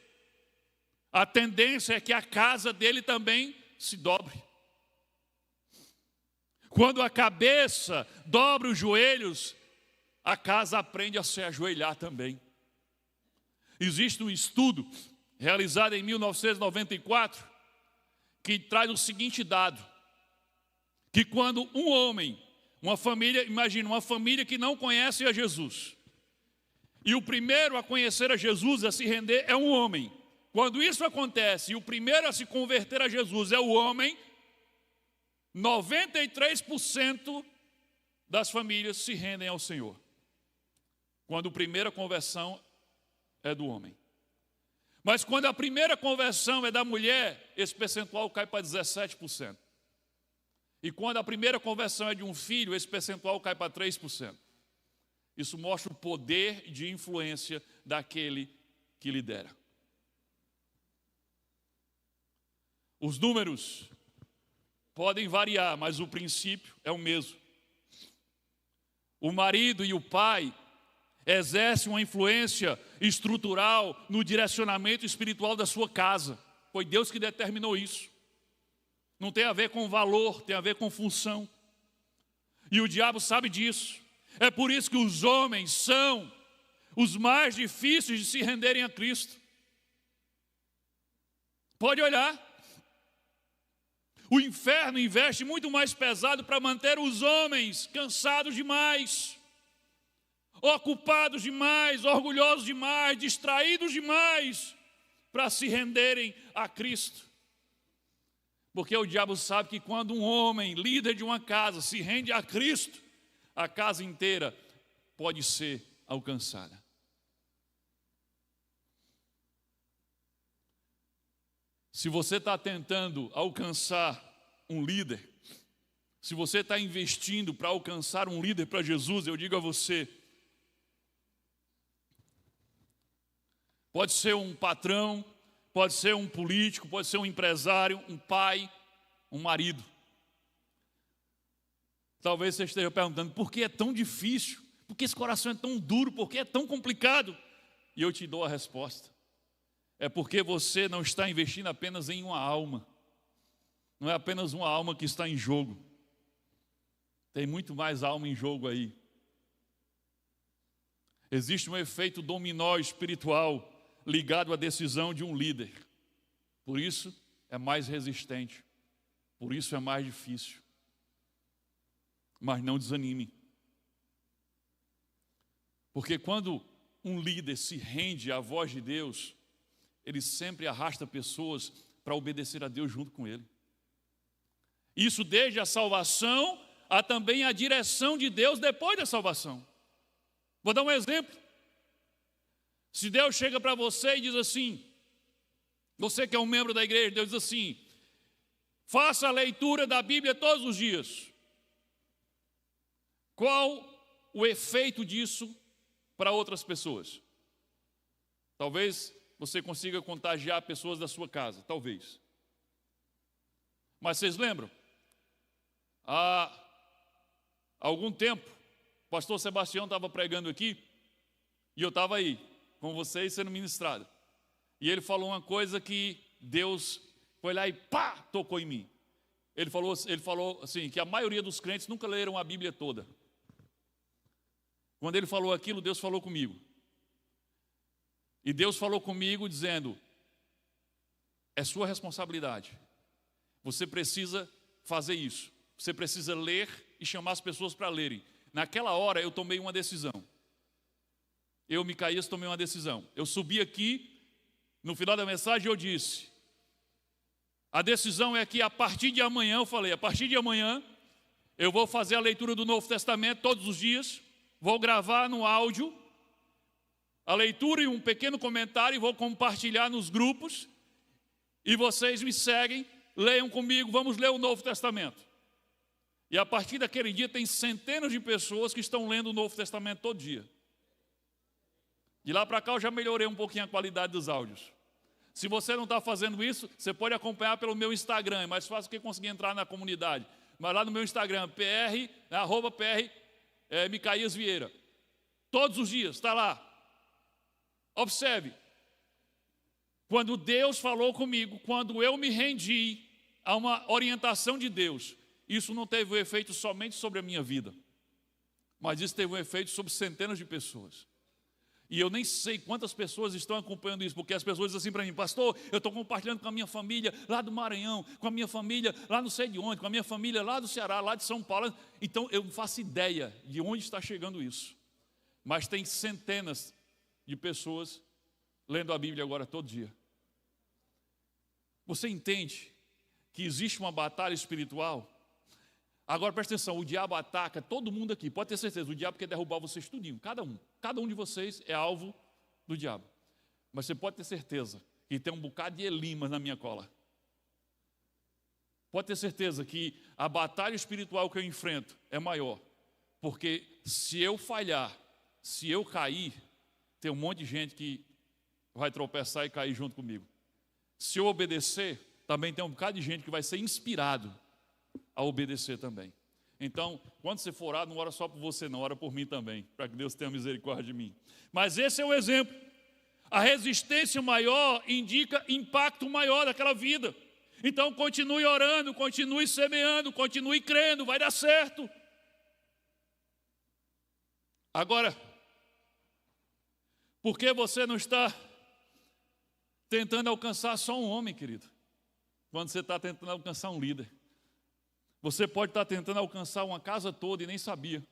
a tendência é que a casa dele também se dobre. Quando a cabeça dobra os joelhos, a casa aprende a se ajoelhar também. Existe um estudo realizado em 1994 que traz o seguinte dado: que quando um homem, uma família, imagina uma família que não conhece a Jesus, e o primeiro a conhecer a Jesus, a se render, é um homem. Quando isso acontece e o primeiro a se converter a Jesus é o homem, 93% das famílias se rendem ao Senhor. Quando a primeira conversão é do homem. Mas quando a primeira conversão é da mulher, esse percentual cai para 17%. E quando a primeira conversão é de um filho, esse percentual cai para 3%. Isso mostra o poder de influência daquele que lidera. Os números podem variar, mas o princípio é o mesmo. O marido e o pai exercem uma influência estrutural no direcionamento espiritual da sua casa. Foi Deus que determinou isso. Não tem a ver com valor, tem a ver com função. E o diabo sabe disso. É por isso que os homens são os mais difíceis de se renderem a Cristo. Pode olhar. O inferno investe muito mais pesado para manter os homens cansados demais, ocupados demais, orgulhosos demais, distraídos demais, para se renderem a Cristo. Porque o diabo sabe que quando um homem, líder de uma casa, se rende a Cristo, a casa inteira pode ser alcançada. Se você está tentando alcançar um líder, se você está investindo para alcançar um líder para Jesus, eu digo a você, pode ser um patrão, pode ser um político, pode ser um empresário, um pai, um marido. Talvez você esteja perguntando, por que é tão difícil? Por que esse coração é tão duro? Por que é tão complicado? E eu te dou a resposta. É porque você não está investindo apenas em uma alma. Não é apenas uma alma que está em jogo. Tem muito mais alma em jogo aí. Existe um efeito dominó espiritual ligado à decisão de um líder. Por isso é mais resistente. Por isso é mais difícil. Mas não desanime. Porque quando um líder se rende à voz de Deus, ele sempre arrasta pessoas para obedecer a Deus junto com ele. Isso desde a salvação a também a direção de Deus depois da salvação. Vou dar um exemplo. Se Deus chega para você e diz assim, você que é um membro da igreja, Deus diz assim, faça a leitura da Bíblia todos os dias. Qual o efeito disso para outras pessoas? Talvez você consiga contagiar pessoas da sua casa, talvez. Mas vocês lembram? Há algum tempo, o pastor Sebastião estava pregando aqui, e eu estava aí, com vocês sendo ministrado. E ele falou uma coisa que Deus foi lá e pá, tocou em mim. Ele falou assim, que a maioria dos crentes nunca leram a Bíblia toda. Quando ele falou aquilo, Deus falou comigo. E Deus falou comigo dizendo, é sua responsabilidade. Você precisa fazer isso. Você precisa ler e chamar as pessoas para lerem. Naquela hora eu tomei uma decisão. Eu, Micaías, tomei uma decisão. Eu subi aqui, no final da mensagem eu disse, a decisão é que a partir de amanhã, eu falei, a partir de amanhã, eu vou fazer a leitura do Novo Testamento todos os dias, vou gravar no áudio a leitura e um pequeno comentário, e vou compartilhar nos grupos, e vocês me seguem, leiam comigo, vamos ler o Novo Testamento. E a partir daquele dia tem centenas de pessoas que estão lendo o Novo Testamento todo dia. De lá para cá eu já melhorei um pouquinho a qualidade dos áudios. Se você não está fazendo isso, você pode acompanhar pelo meu Instagram, é mais fácil que conseguir entrar na comunidade. Mas lá no meu Instagram, Micaías Vieira. Todos os dias, está lá. Observe. Quando Deus falou comigo, quando eu me rendi a uma orientação de Deus, isso não teve um efeito somente sobre a minha vida, mas isso teve um efeito sobre centenas de pessoas. E eu nem sei quantas pessoas estão acompanhando isso, porque as pessoas dizem assim para mim, pastor, eu estou compartilhando com a minha família lá do Maranhão, com a minha família lá não sei de onde, com a minha família lá do Ceará, lá de São Paulo. Então eu não faço ideia de onde está chegando isso. Mas tem centenas de pessoas lendo a Bíblia agora todo dia. Você entende que existe uma batalha espiritual? Agora presta atenção, o diabo ataca todo mundo aqui, pode ter certeza, o diabo quer derrubar vocês tudinho, cada um de vocês é alvo do diabo. Mas você pode ter certeza que tem um bocado de elimas na minha cola. Pode ter certeza que a batalha espiritual que eu enfrento é maior, porque se eu falhar, se eu cair, tem um monte de gente que vai tropeçar e cair junto comigo. Se eu obedecer, também tem um bocado de gente que vai ser inspirado a obedecer também. Então, quando você for orar, não ora só por você não, ora por mim também, para que Deus tenha misericórdia de mim. Mas esse é o exemplo. A resistência maior indica impacto maior daquela vida. Então, continue orando, continue semeando, continue crendo, vai dar certo. Agora, por que você não está tentando alcançar só um homem, querido? Quando você está tentando alcançar um líder. Você pode estar tentando alcançar uma casa toda e nem sabia.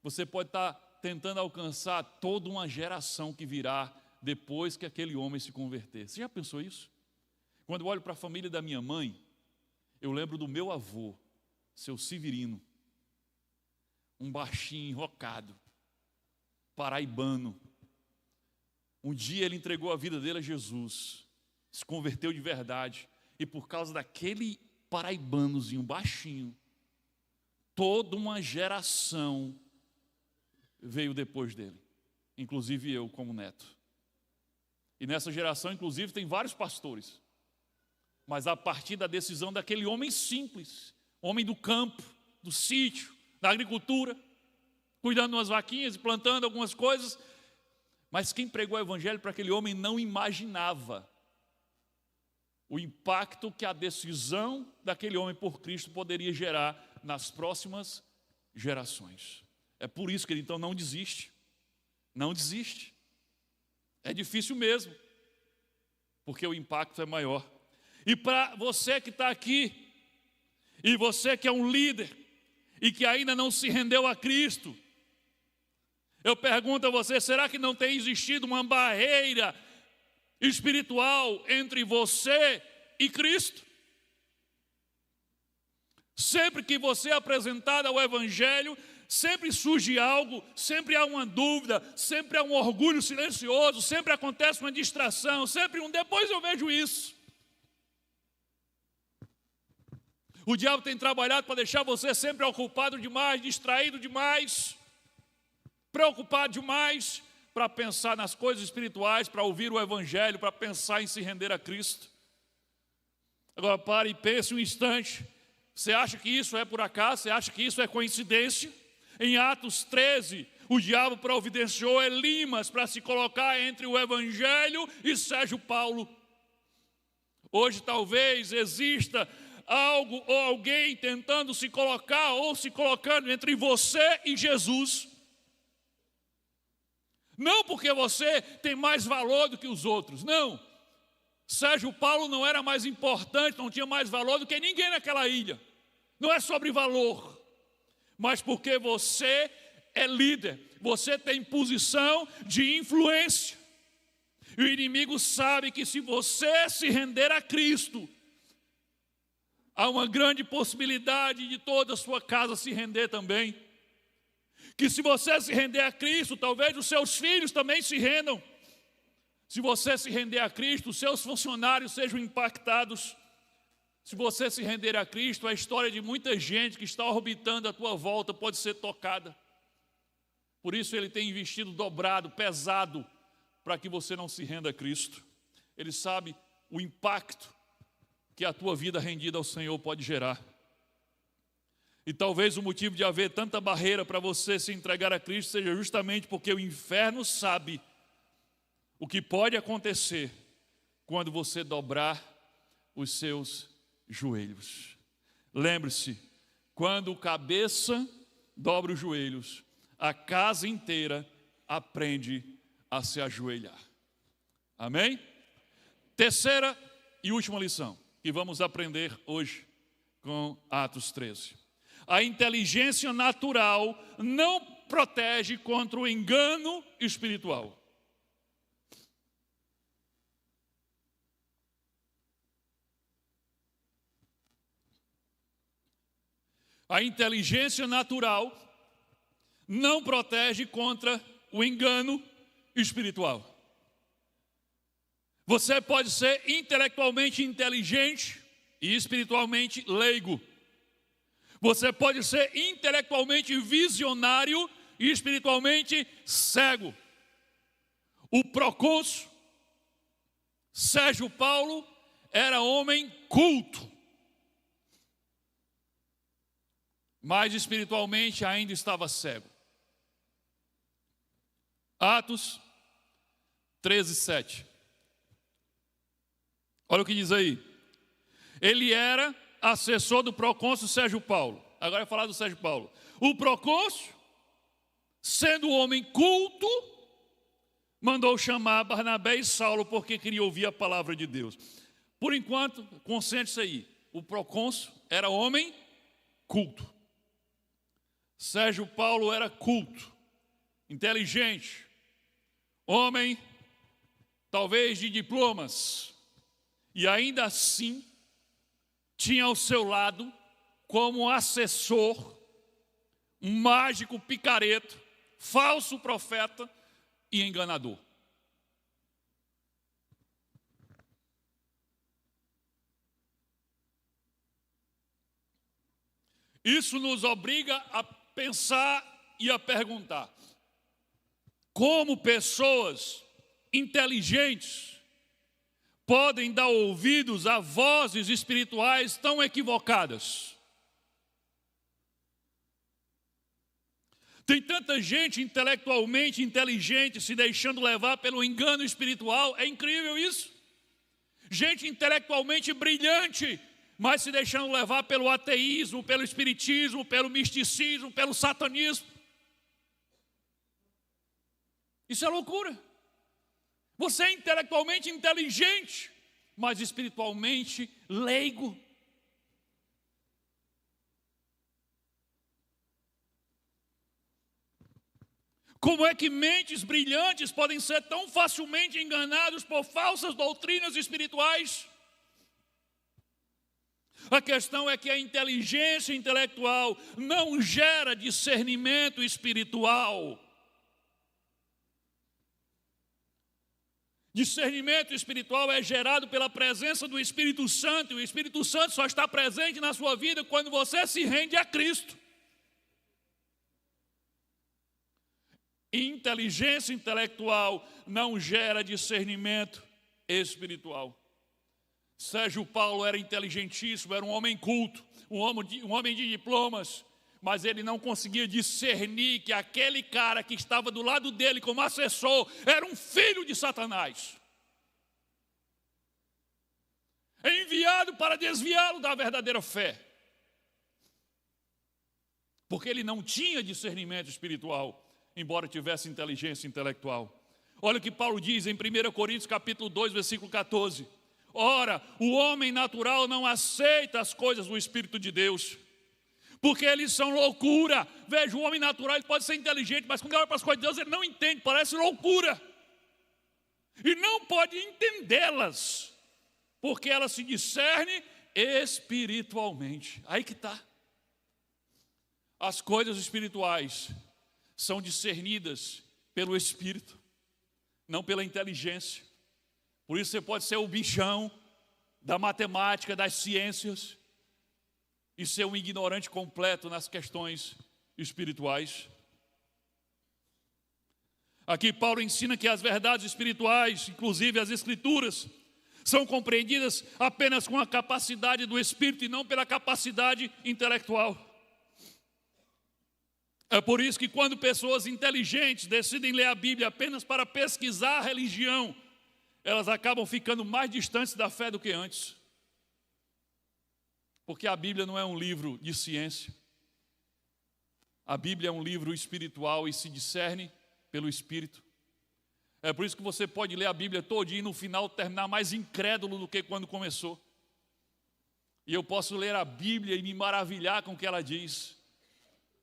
Você pode estar tentando alcançar toda uma geração que virá depois que aquele homem se converter. Você já pensou isso? Quando eu olho para a família da minha mãe, eu lembro do meu avô, seu Severino, um baixinho, rocado, paraibano. Um dia ele entregou a vida dele a Jesus, se converteu de verdade. E por causa daquele paraibanozinho baixinho, toda uma geração veio depois dele, inclusive eu como neto. E nessa geração, inclusive, tem vários pastores. Mas a partir da decisão daquele homem simples, homem do campo, do sítio, da agricultura, cuidando de umas vaquinhas e plantando algumas coisas. Mas quem pregou o evangelho para aquele homem não imaginava o impacto que a decisão daquele homem por Cristo poderia gerar nas próximas gerações. É por isso que ele então não desiste. Não desiste. É difícil mesmo, porque o impacto é maior. E para você que está aqui, e você que é um líder, e que ainda não se rendeu a Cristo, eu pergunto a você, será que não tem existido uma barreira espiritual entre você e Cristo? Sempre que você é apresentado ao Evangelho, sempre surge algo, sempre há uma dúvida, sempre há um orgulho silencioso, sempre acontece uma distração, sempre depois eu vejo isso. O diabo tem trabalhado para deixar você sempre ocupado demais, distraído demais, preocupado demais para pensar nas coisas espirituais, para ouvir o Evangelho, para pensar em se render a Cristo. Agora pare e pense um instante. Você acha que isso é por acaso? Você acha que isso é coincidência? Em Atos 13, o diabo providenciou Elimas para se colocar entre o Evangelho e Sérgio Paulo. Hoje talvez exista algo ou alguém tentando se colocar ou se colocando entre você e Jesus. Não porque você tem mais valor do que os outros, não. Sérgio Paulo não era mais importante, não tinha mais valor do que ninguém naquela ilha. Não é sobre valor, mas porque você é líder, você tem posição de influência. E o inimigo sabe que se você se render a Cristo, há uma grande possibilidade de toda a sua casa se render também. Que se você se render a Cristo, talvez os seus filhos também se rendam. Se você se render a Cristo, os seus funcionários sejam impactados. Se você se render a Cristo, a história de muita gente que está orbitando à tua volta pode ser tocada. Por isso ele tem investido dobrado, pesado, para que você não se renda a Cristo. Ele sabe o impacto que a tua vida rendida ao Senhor pode gerar. E talvez o motivo de haver tanta barreira para você se entregar a Cristo seja justamente porque o inferno sabe o que pode acontecer quando você dobrar os seus joelhos. Lembre-se, quando o cabeça dobra os joelhos, a casa inteira aprende a se ajoelhar. Amém? Terceira e última lição que vamos aprender hoje com Atos 13. A inteligência natural não protege contra o engano espiritual. A inteligência natural não protege contra o engano espiritual. Você pode ser intelectualmente inteligente e espiritualmente leigo. Você pode ser intelectualmente visionário e espiritualmente cego. O procônsul Sérgio Paulo era homem culto, mas espiritualmente ainda estava cego. Atos 13:7. Olha o que diz aí. Ele era assessor do procônsul Sérgio Paulo. Agora vai falar do Sérgio Paulo. O procônsul, sendo homem culto, mandou chamar Barnabé e Saulo porque queria ouvir a palavra de Deus. Por enquanto, concentre-se aí. O procônsul era homem culto. Sérgio Paulo era culto, inteligente, homem talvez de diplomas, e ainda assim tinha ao seu lado como assessor um mágico picareta, falso profeta e enganador. Isso nos obriga a pensar e a perguntar: como pessoas inteligentes podem dar ouvidos a vozes espirituais tão equivocadas? Tem tanta gente intelectualmente inteligente se deixando levar pelo engano espiritual, é incrível isso. Gente intelectualmente brilhante, mas se deixando levar pelo ateísmo, pelo espiritismo, pelo misticismo, pelo satanismo. Isso é loucura. Você é intelectualmente inteligente, mas espiritualmente leigo. Como é que mentes brilhantes podem ser tão facilmente enganados por falsas doutrinas espirituais? A questão é que a inteligência intelectual não gera discernimento espiritual. Discernimento espiritual é gerado pela presença do Espírito Santo, e o Espírito Santo só está presente na sua vida quando você se rende a Cristo. Inteligência intelectual não gera discernimento espiritual. Sérgio Paulo era inteligentíssimo, era um homem culto, um homem de diplomas, mas ele não conseguia discernir que aquele cara que estava do lado dele como assessor era um filho de Satanás, enviado para desviá-lo da verdadeira fé, porque ele não tinha discernimento espiritual, embora tivesse inteligência intelectual. Olha o que Paulo diz em 1 Coríntios capítulo 2, versículo 14. Ora, o homem natural não aceita as coisas do Espírito de Deus, porque eles são loucura. Veja, o homem natural ele pode ser inteligente, mas quando ele olha para as coisas de Deus, ele não entende, parece loucura. E não pode entendê-las, porque elas se discernem espiritualmente. Aí que está. As coisas espirituais são discernidas pelo Espírito, não pela inteligência. Por isso você pode ser o bichão da matemática, das ciências, e ser um ignorante completo nas questões espirituais. Aqui Paulo ensina que as verdades espirituais, inclusive as Escrituras, são compreendidas apenas com a capacidade do Espírito e não pela capacidade intelectual. É por isso que quando pessoas inteligentes decidem ler a Bíblia apenas para pesquisar a religião, elas acabam ficando mais distantes da fé do que antes. Porque a Bíblia não é um livro de ciência. A Bíblia é um livro espiritual e se discerne pelo Espírito. É por isso que você pode ler a Bíblia todinha e no final terminar mais incrédulo do que quando começou. E eu posso ler a Bíblia e me maravilhar com o que ela diz,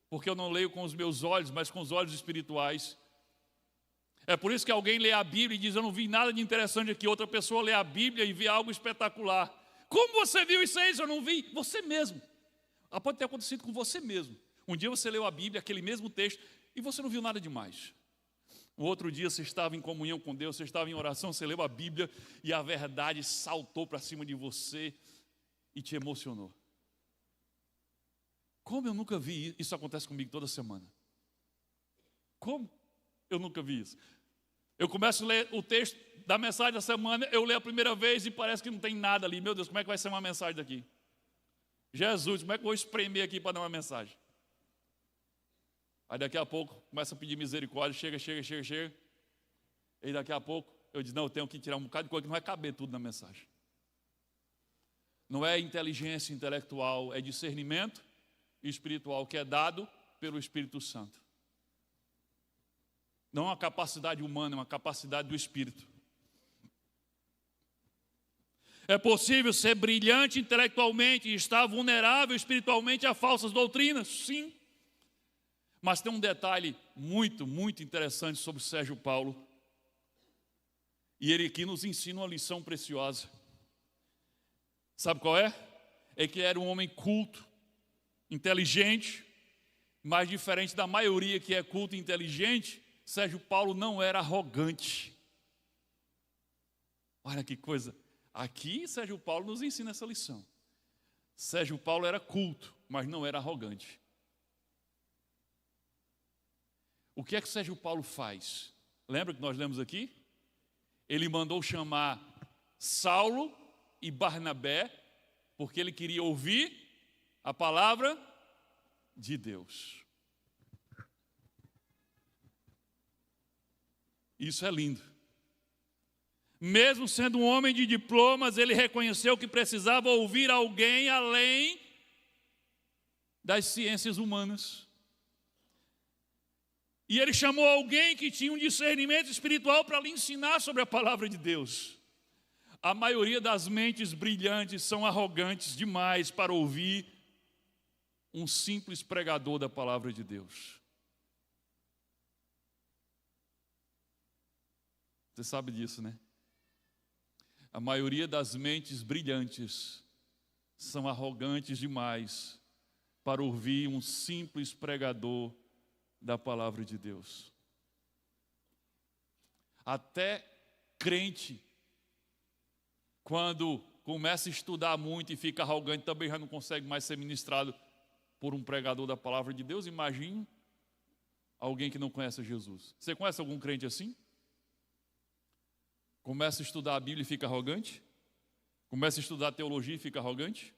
porque eu não leio com os meus olhos, mas com os olhos espirituais. É por isso que alguém lê a Bíblia e diz: eu não vi nada de interessante aqui. Outra pessoa lê a Bíblia e vê algo espetacular. Como você viu isso aí? Eu não vi. Você mesmo. Pode ter acontecido com você mesmo. Um dia você leu a Bíblia, aquele mesmo texto, e você não viu nada demais. Um outro dia você estava em comunhão com Deus, você estava em oração, você leu a Bíblia e a verdade saltou para cima de você e te emocionou. Como eu nunca vi isso? Isso acontece comigo toda semana. Como eu nunca vi isso? Eu começo a ler o texto da mensagem da semana, eu leio a primeira vez e parece que não tem nada ali. Meu Deus, como é que vai ser uma mensagem daqui? Jesus, como é que eu vou espremer aqui para dar uma mensagem? Aí daqui a pouco começa a pedir misericórdia, chega. E daqui a pouco eu digo: não, eu tenho que tirar um bocado de coisa que não vai caber tudo na mensagem. Não é inteligência intelectual, é discernimento espiritual que é dado pelo Espírito Santo. Não é uma capacidade humana, é uma capacidade do Espírito. É possível ser brilhante intelectualmente e estar vulnerável espiritualmente a falsas doutrinas? Sim. Mas tem um detalhe muito, muito interessante sobre Sérgio Paulo. E ele aqui nos ensina uma lição preciosa. Sabe qual é? É que era um homem culto, inteligente, mas diferente da maioria que é culto e inteligente, Sérgio Paulo não era arrogante. Olha que coisa. Aqui Sérgio Paulo nos ensina essa lição. Sérgio Paulo era culto, mas não era arrogante. O que é que Sérgio Paulo faz? Lembra que nós lemos aqui? Ele mandou chamar Saulo e Barnabé, porque ele queria ouvir a palavra de Deus. Isso é lindo. Mesmo sendo um homem de diplomas, ele reconheceu que precisava ouvir alguém além das ciências humanas. E ele chamou alguém que tinha um discernimento espiritual para lhe ensinar sobre a palavra de Deus. A maioria das mentes brilhantes são arrogantes demais para ouvir um simples pregador da palavra de Deus. Você sabe disso, né? A maioria das mentes brilhantes são arrogantes demais para ouvir um simples pregador da palavra de Deus. Até crente, quando começa a estudar muito e fica arrogante, também já não consegue mais ser ministrado por um pregador da palavra de Deus. Imagine alguém que não conhece Jesus. Você conhece algum crente assim? Começa a estudar a Bíblia e fica arrogante? Começa a estudar teologia e fica arrogante?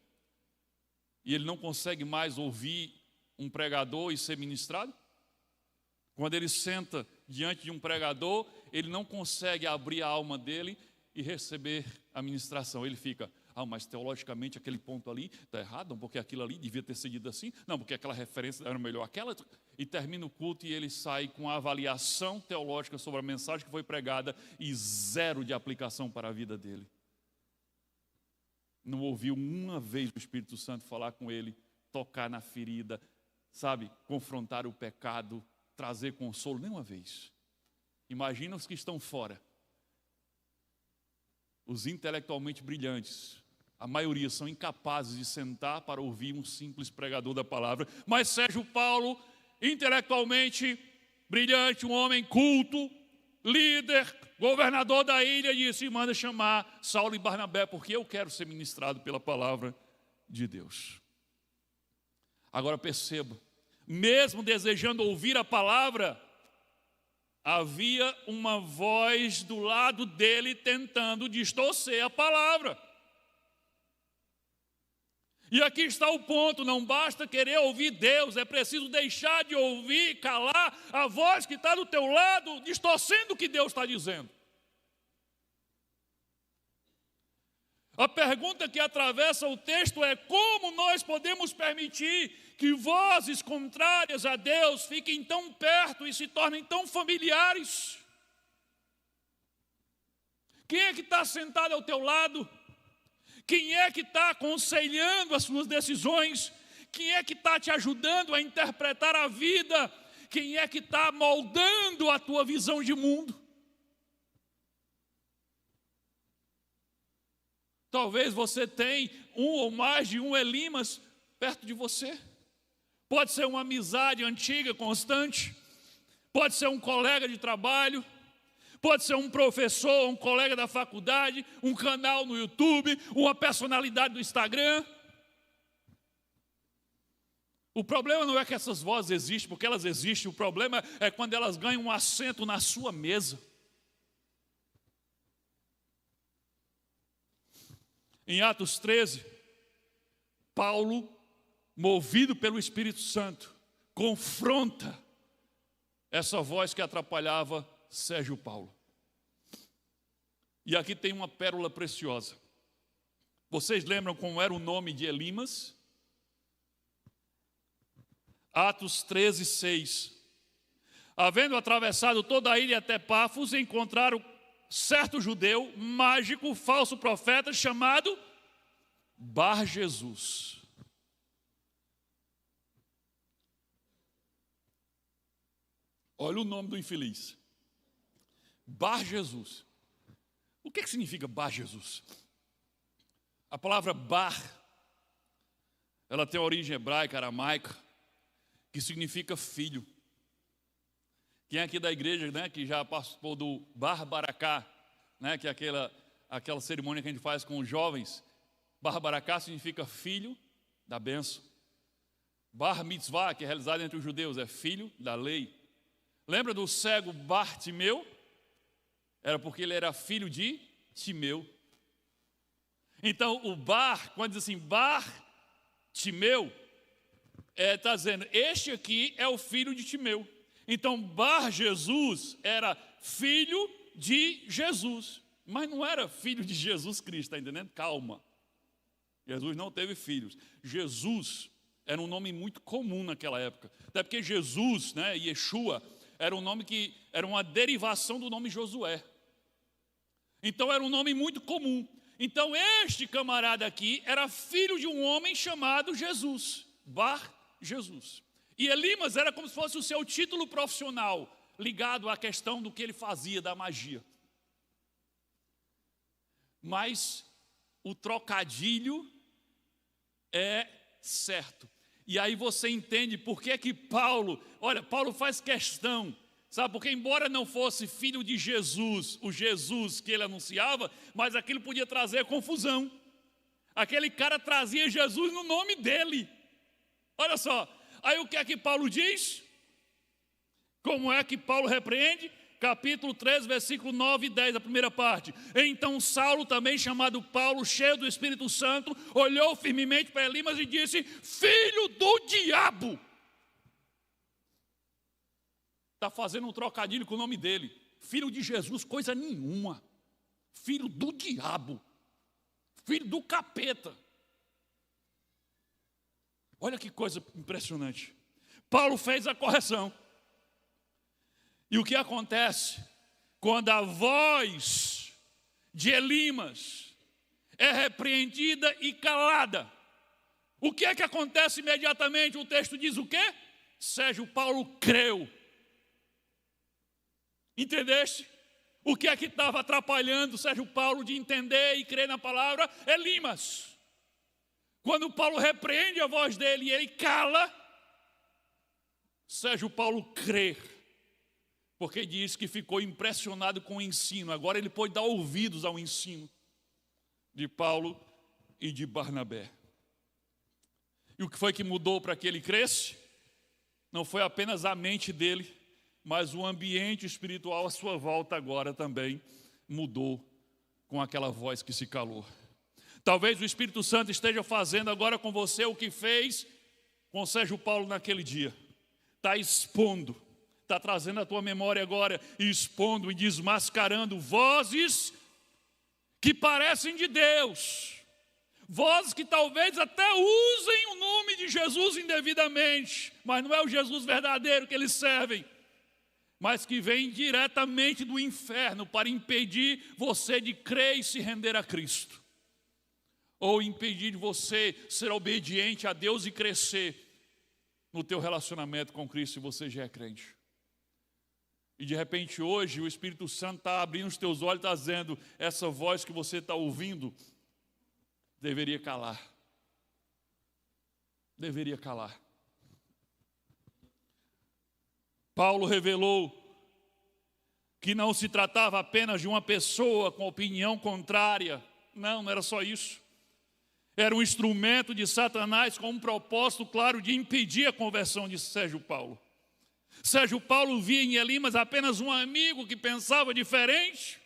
E ele não consegue mais ouvir um pregador e ser ministrado? Quando ele senta diante de um pregador, ele não consegue abrir a alma dele e receber a ministração. Ele fica, mas teologicamente aquele ponto ali está errado, não, porque aquilo ali devia ter sido assim, não, porque aquela referência era melhor aquela. E termina o culto e ele sai com a avaliação teológica sobre a mensagem que foi pregada e zero de aplicação para a vida dele. Não ouviu uma vez o Espírito Santo falar com ele, tocar na ferida, sabe, confrontar o pecado, trazer consolo, nem uma vez. Imagina os que estão fora. Os intelectualmente brilhantes, a maioria são incapazes de sentar para ouvir um simples pregador da palavra. Mas Sérgio Paulo, intelectualmente brilhante, um homem culto, líder, governador da ilha, disse, manda chamar Saulo e Barnabé, porque eu quero ser ministrado pela palavra de Deus. Agora perceba, mesmo desejando ouvir a palavra, havia uma voz do lado dele tentando distorcer a palavra. E aqui está o ponto, não basta querer ouvir Deus, é preciso deixar de ouvir, calar a voz que está do teu lado, distorcendo o que Deus está dizendo. A pergunta que atravessa o texto é: como nós podemos permitir que vozes contrárias a Deus fiquem tão perto e se tornem tão familiares? Quem é que está sentado ao teu lado? Quem é que está aconselhando as suas decisões? Quem é que está te ajudando a interpretar a vida? Quem é que está moldando a tua visão de mundo? Talvez você tenha um ou mais de um Elimas perto de você. Pode ser uma amizade antiga, constante. Pode ser um colega de trabalho. Pode ser um professor, um colega da faculdade, um canal no YouTube, uma personalidade do Instagram. O problema não é que essas vozes existem, porque elas existem. O problema é quando elas ganham um assento na sua mesa. Em Atos 13, Paulo, movido pelo Espírito Santo, confronta essa voz que atrapalhava Sérgio Paulo. E aqui tem uma pérola preciosa. Vocês lembram como era o nome de Elimas? Atos 13, 6. Havendo atravessado toda a ilha até Pafos, encontraram certo judeu, mágico, falso profeta, chamado Bar Jesus. Olha o nome do infeliz. Bar Jesus. O que significa Bar Jesus? A palavra Bar, ela tem origem hebraica, aramaica, que significa filho. Quem é aqui da igreja, né, que já participou do Bar Baracá, né, que é aquela cerimônia que a gente faz com os jovens? Bar Baracá significa filho da bênção. Bar mitzvah, que é realizado entre os judeus, é filho da lei. Lembra do cego Bartimeu? Era porque ele era filho de Timeu. Então, o Bar, quando diz assim, Bartimeu, está dizendo, este aqui é o filho de Timeu. Então, Bar Jesus era filho de Jesus, mas não era filho de Jesus Cristo, está entendendo? Calma. Jesus não teve filhos. Jesus era um nome muito comum naquela época. Até porque Jesus, né, Yeshua, era um nome que era uma derivação do nome Josué. Então era um nome muito comum. Então este camarada aqui era filho de um homem chamado Jesus, Bar Jesus. E Elimas era como se fosse o seu título profissional, ligado à questão do que ele fazia, da magia. Mas o trocadilho é certo. E aí você entende por que Paulo, olha, Paulo faz questão, sabe, porque embora não fosse filho de Jesus, o Jesus que ele anunciava, mas aquilo podia trazer confusão. Aquele cara trazia Jesus no nome dele. Olha só, aí o que é que Paulo diz? Como é que Paulo repreende? Capítulo 3, versículo 9 e 10, a primeira parte. Então Saulo, também chamado Paulo, cheio do Espírito Santo, olhou firmemente para Elimas e disse, filho do diabo. Está fazendo um trocadilho com o nome dele. Filho de Jesus, coisa nenhuma. Filho do diabo. Filho do capeta. Olha que coisa impressionante. Paulo fez a correção. E o que acontece quando a voz de Elimas é repreendida e calada? O que é que acontece imediatamente? O texto diz o quê? Sérgio Paulo creu. Entendeste? O que é que estava atrapalhando Sérgio Paulo de entender e crer na palavra? Elimas. Quando Paulo repreende a voz dele e ele cala, Sérgio Paulo crê. Porque diz que ficou impressionado com o ensino. Agora ele pode dar ouvidos ao ensino de Paulo e de Barnabé. E o que foi que mudou para que ele cresce? Não foi apenas a mente dele, mas o ambiente espiritual à sua volta agora também mudou com aquela voz que se calou. Talvez o Espírito Santo esteja fazendo agora com você o que fez com Sérgio Paulo naquele dia. Está expondo, está trazendo à tua memória agora, expondo e desmascarando vozes que parecem de Deus. Vozes que talvez até usem o nome de Jesus indevidamente, mas não é o Jesus verdadeiro que eles servem, mas que vem diretamente do inferno para impedir você de crer e se render a Cristo, ou impedir de você ser obediente a Deus e crescer no teu relacionamento com Cristo se você já é crente. E de repente hoje o Espírito Santo está abrindo os teus olhos, está dizendo, essa voz que você está ouvindo deveria calar. Deveria calar. Paulo revelou que não se tratava apenas de uma pessoa com opinião contrária. Não era só isso. Era um instrumento de Satanás com um propósito claro de impedir a conversão de Sérgio Paulo. Sérgio Paulo via em Elimas apenas um amigo que pensava diferente.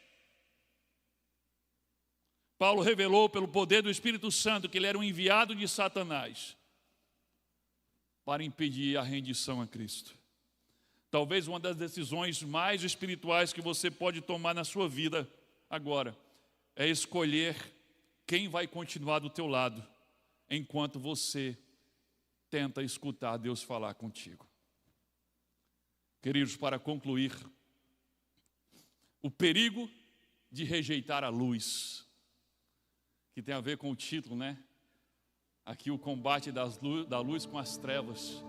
Paulo revelou pelo poder do Espírito Santo que ele era um enviado de Satanás para impedir a rendição a Cristo. Talvez uma das decisões mais espirituais que você pode tomar na sua vida agora é escolher quem vai continuar do teu lado enquanto você tenta escutar Deus falar contigo. Queridos, para concluir, o perigo de rejeitar a luz, que tem a ver com o título, né? Aqui o combate da luz com as trevas.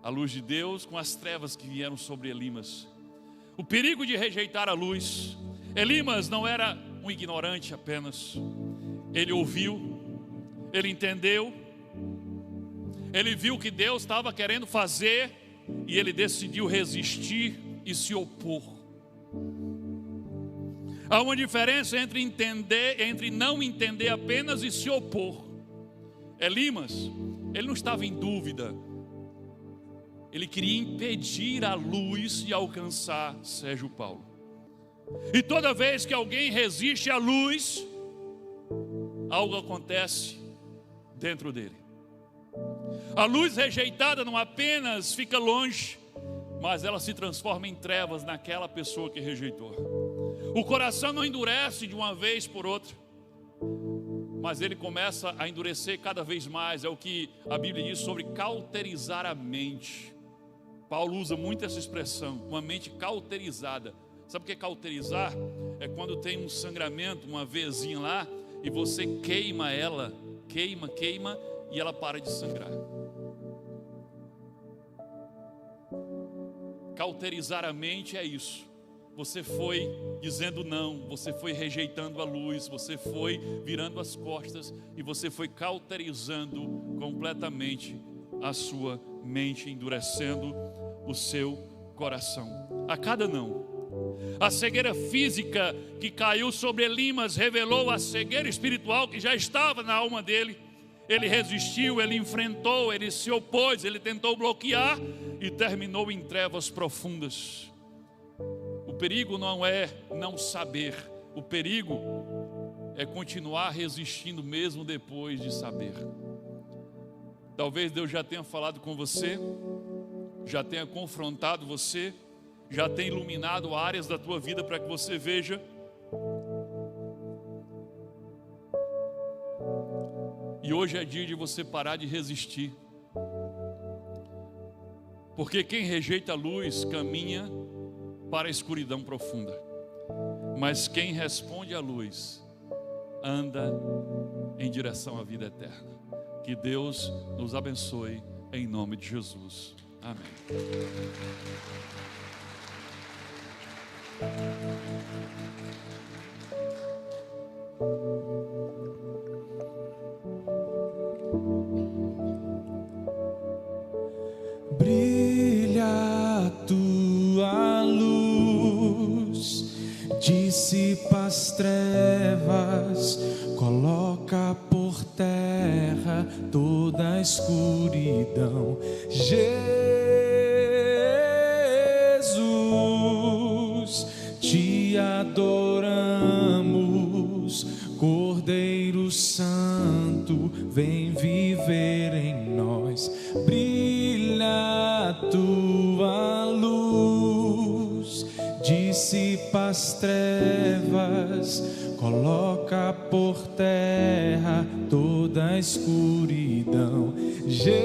A luz de Deus com as trevas que vieram sobre Elimas. O perigo de rejeitar a luz. Elimas não era um ignorante apenas. Ele ouviu, ele entendeu, ele viu o que Deus estava querendo fazer e ele decidiu resistir e se opor. Há uma diferença entre entender, entre não entender apenas e se opor. Elimas Ele não estava em dúvida. Ele queria impedir a luz de alcançar Sérgio Paulo. E toda vez que alguém resiste à luz, algo acontece dentro dele. A luz rejeitada não apenas fica longe, mas ela se transforma em trevas naquela pessoa que rejeitou. O coração não endurece de uma vez por outra, mas ele começa a endurecer cada vez mais. É o que a Bíblia diz sobre cauterizar a mente. Paulo usa muito essa expressão, uma mente cauterizada. Sabe o que é cauterizar? É quando tem um sangramento, uma veiazinha lá, e você queima ela, queima, e ela para de sangrar. Cauterizar a mente é isso. Você foi dizendo não, você foi rejeitando a luz, você foi virando as costas e você foi cauterizando completamente a sua mente, endurecendo o seu coração. A cada não. A cegueira física que caiu sobre Elimas revelou a cegueira espiritual que já estava na alma dele. Ele resistiu, ele enfrentou, ele se opôs, ele tentou bloquear e terminou em trevas profundas. O perigo não é não saber, o perigo é continuar resistindo mesmo depois de saber. Talvez Deus já tenha falado com você, já tenha confrontado você, já tenha iluminado áreas da tua vida para que você veja. E hoje é dia de você parar de resistir. Porque quem rejeita a luz caminha para a escuridão profunda. Mas quem responde à luz anda em direção à vida eterna. Que Deus nos abençoe em nome de Jesus. Amém. Brilha a tua luz, dissipa as trevas, coloca por terra toda a escuridão. Jesus, te adoramos, Cordeiro Santo, vem viver em nós. Brilha a tua luz, dissipa as trevas, coloca por terra toda a escuridão. Jesus,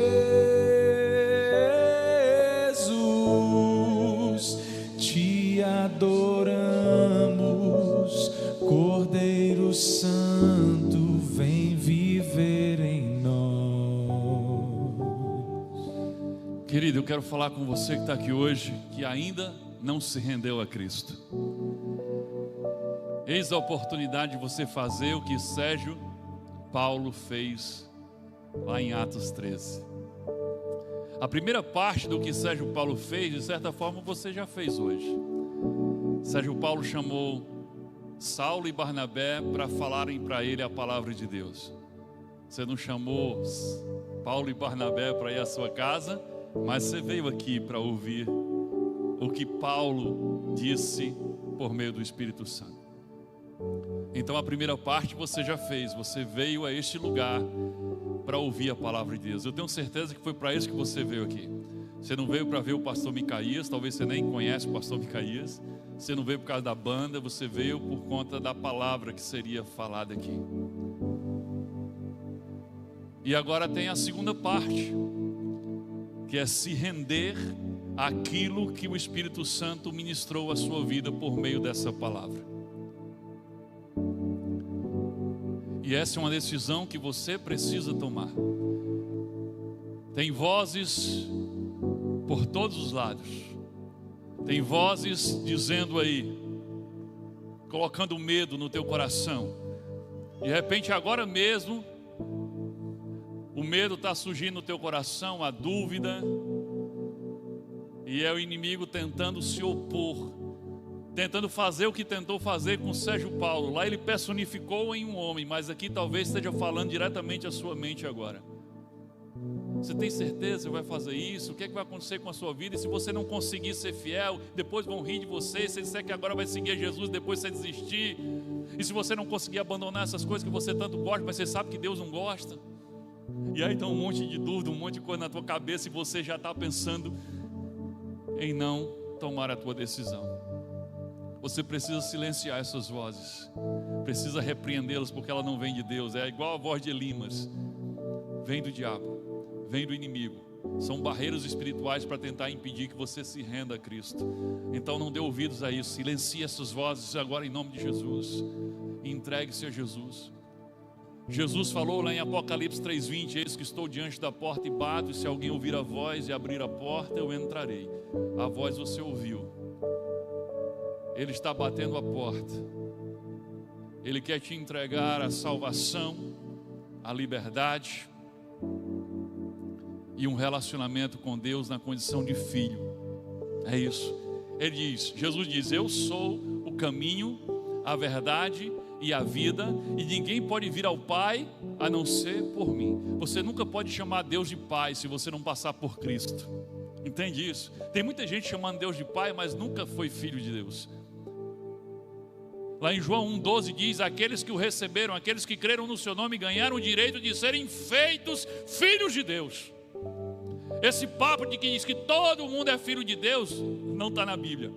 te adoramos, Cordeiro Santo, vem viver em nós. Querido, eu quero falar com você que está aqui hoje, que ainda não se rendeu a Cristo. Eis a oportunidade de você fazer o que Sérgio Paulo fez lá em Atos 13. A primeira parte do que Sérgio Paulo fez, de certa forma, você já fez hoje. Sérgio Paulo chamou Saulo e Barnabé para falarem para ele a palavra de Deus. Você não chamou Paulo e Barnabé para ir à sua casa, mas você veio aqui para ouvir o que Paulo disse por meio do Espírito Santo. Então a primeira parte você já fez, você veio a este lugar para ouvir a palavra de Deus. Eu tenho certeza que foi para isso que você veio aqui. Você não veio para ver o pastor Micaías, talvez você nem conhece o pastor Micaías. Você não veio por causa da banda, você veio por conta da palavra que seria falada aqui. E agora tem a segunda parte, que é se render àquilo que o Espírito Santo ministrou à sua vida por meio dessa palavra. E essa é uma decisão que você precisa tomar. Tem vozes por todos os lados. Tem vozes dizendo aí, colocando medo no teu coração. De repente agora mesmo, o medo está surgindo no teu coração, a dúvida. E é o inimigo tentando se opor, tentando fazer o que tentou fazer com Sérgio Paulo. Lá ele personificou em um homem, mas aqui talvez esteja falando diretamente à sua mente agora. Você tem certeza que você vai fazer isso? O que é que vai acontecer com a sua vida? E se você não conseguir ser fiel, depois vão rir de você. Se você disser que agora vai seguir a Jesus, depois você desistir. E se você não conseguir abandonar essas coisas que você tanto gosta, mas você sabe que Deus não gosta. E aí então um monte de dúvida, um monte de coisa na tua cabeça e você já está pensando em não tomar a tua decisão. Você precisa silenciar essas vozes, precisa repreendê-las, porque ela não vem de Deus. É igual a voz de Elimas, vem do diabo, vem do inimigo. São barreiras espirituais para tentar impedir que você se renda a Cristo. Então não dê ouvidos a isso, silencie essas vozes agora em nome de Jesus e entregue-se a Jesus. Jesus falou lá em Apocalipse 3:20: eis que estou diante da porta e bato, e se alguém ouvir a voz e abrir a porta, eu entrarei. A voz você ouviu. Ele está batendo a porta. Ele quer te entregar a salvação, a liberdade e um relacionamento com Deus na condição de filho. É isso. Ele diz, Jesus diz: eu sou o caminho, a verdade e a vida, e ninguém pode vir ao Pai a não ser por mim. Você nunca pode chamar Deus de Pai se você não passar por Cristo. Entende isso? Tem muita gente chamando Deus de Pai, mas nunca foi filho de Deus. Lá em João 1,12 diz: aqueles que o receberam, aqueles que creram no seu nome, ganharam o direito de serem feitos filhos de Deus. Esse papo de que diz que todo mundo é filho de Deus, não está na Bíblia.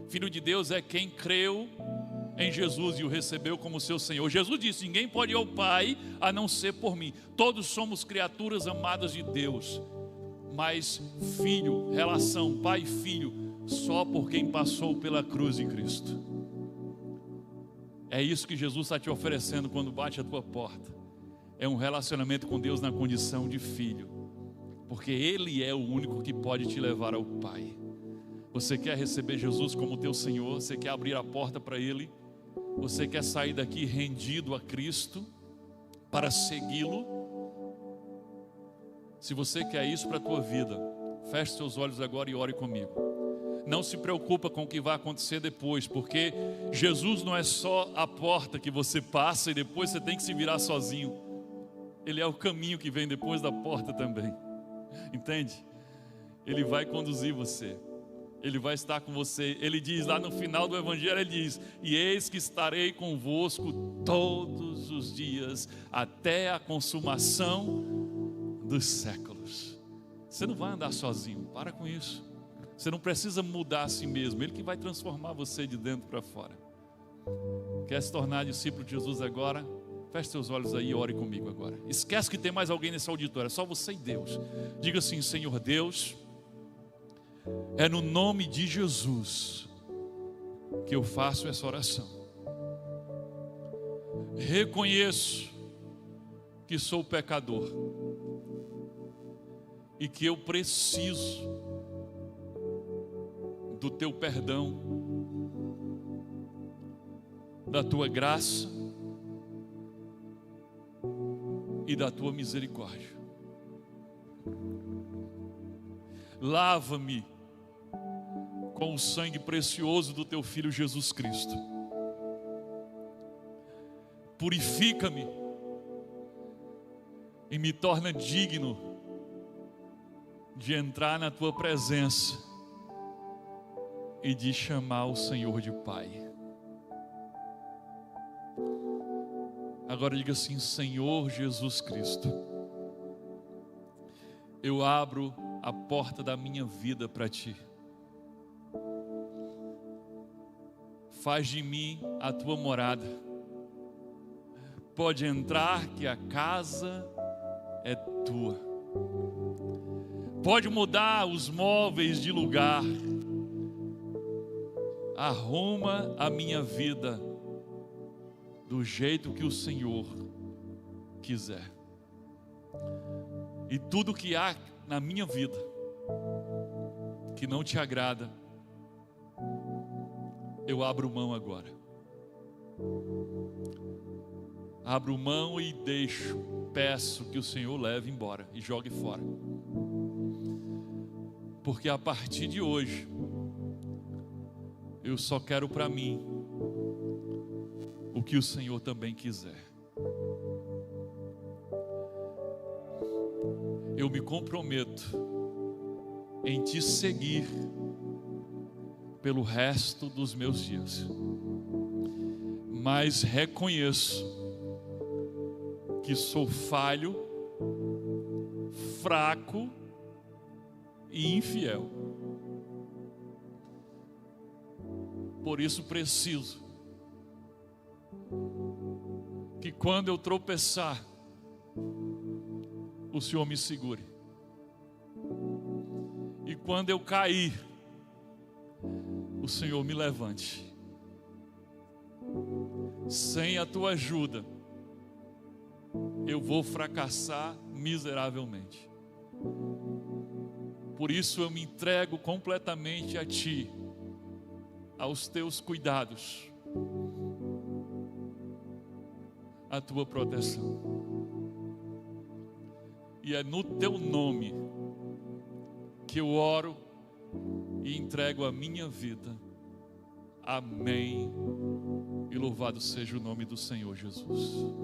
Filho de Deus é quem creu em Jesus e o recebeu como seu Senhor. Jesus disse: ninguém pode ir ao Pai a não ser por mim. Todos somos criaturas amadas de Deus, mas filho, relação pai e filho, só por quem passou pela cruz de Cristo. É isso que Jesus está te oferecendo quando bate a tua porta. É um relacionamento com Deus na condição de filho, porque Ele é o único que pode te levar ao Pai. Você quer receber Jesus como teu Senhor? Você quer abrir a porta para Ele? Você quer sair daqui rendido a Cristo para segui-lo? Se você quer isso para a tua vida, feche seus olhos agora e ore comigo. Não se preocupa com o que vai acontecer depois, porque Jesus não é só a porta que você passa e depois você tem que se virar sozinho. Ele é o caminho que vem depois da porta também. Entende? Ele vai conduzir você. Ele vai estar com você. Ele diz lá no final do Evangelho, ele diz: e eis que estarei convosco todos os dias, até a consumação dos séculos. Você não vai andar sozinho, para com isso. Você não precisa mudar a si mesmo. Ele que vai transformar você de dentro para fora. Quer se tornar discípulo de Jesus agora? Feche seus olhos aí e ore comigo agora. Esquece que tem mais alguém nesse auditório, é só você e Deus. Diga assim: Senhor Deus, é no nome de Jesus que eu faço essa oração. Reconheço que sou pecador e que eu preciso do teu perdão, da tua graça e da tua misericórdia. Lava-me com o sangue precioso do teu Filho Jesus Cristo. Purifica-me e me torna digno de entrar na tua presença e de chamar o Senhor de Pai. Agora diga assim: Senhor Jesus Cristo, eu abro a porta da minha vida para Ti. Faz de mim a Tua morada. Pode entrar que a casa é Tua. Pode mudar os móveis de lugar. Arruma a minha vida do jeito que o Senhor quiser. E tudo que há na minha vida que não te agrada, eu abro mão agora. Abro mão e deixo, peço que o Senhor leve embora e jogue fora. Porque a partir de hoje, eu só quero para mim o que o Senhor também quiser. eu me comprometo em te seguir pelo resto dos meus dias, mas reconheço que sou falho, fraco e infiel. Por isso preciso que quando eu tropeçar, o Senhor me segure. E quando eu cair, o Senhor me levante. Sem a tua ajuda, eu vou fracassar miseravelmente. Por isso eu me entrego completamente a ti, aos teus cuidados, à tua proteção. E é no teu nome que eu oro e entrego a minha vida. Amém. E louvado seja o nome do Senhor Jesus.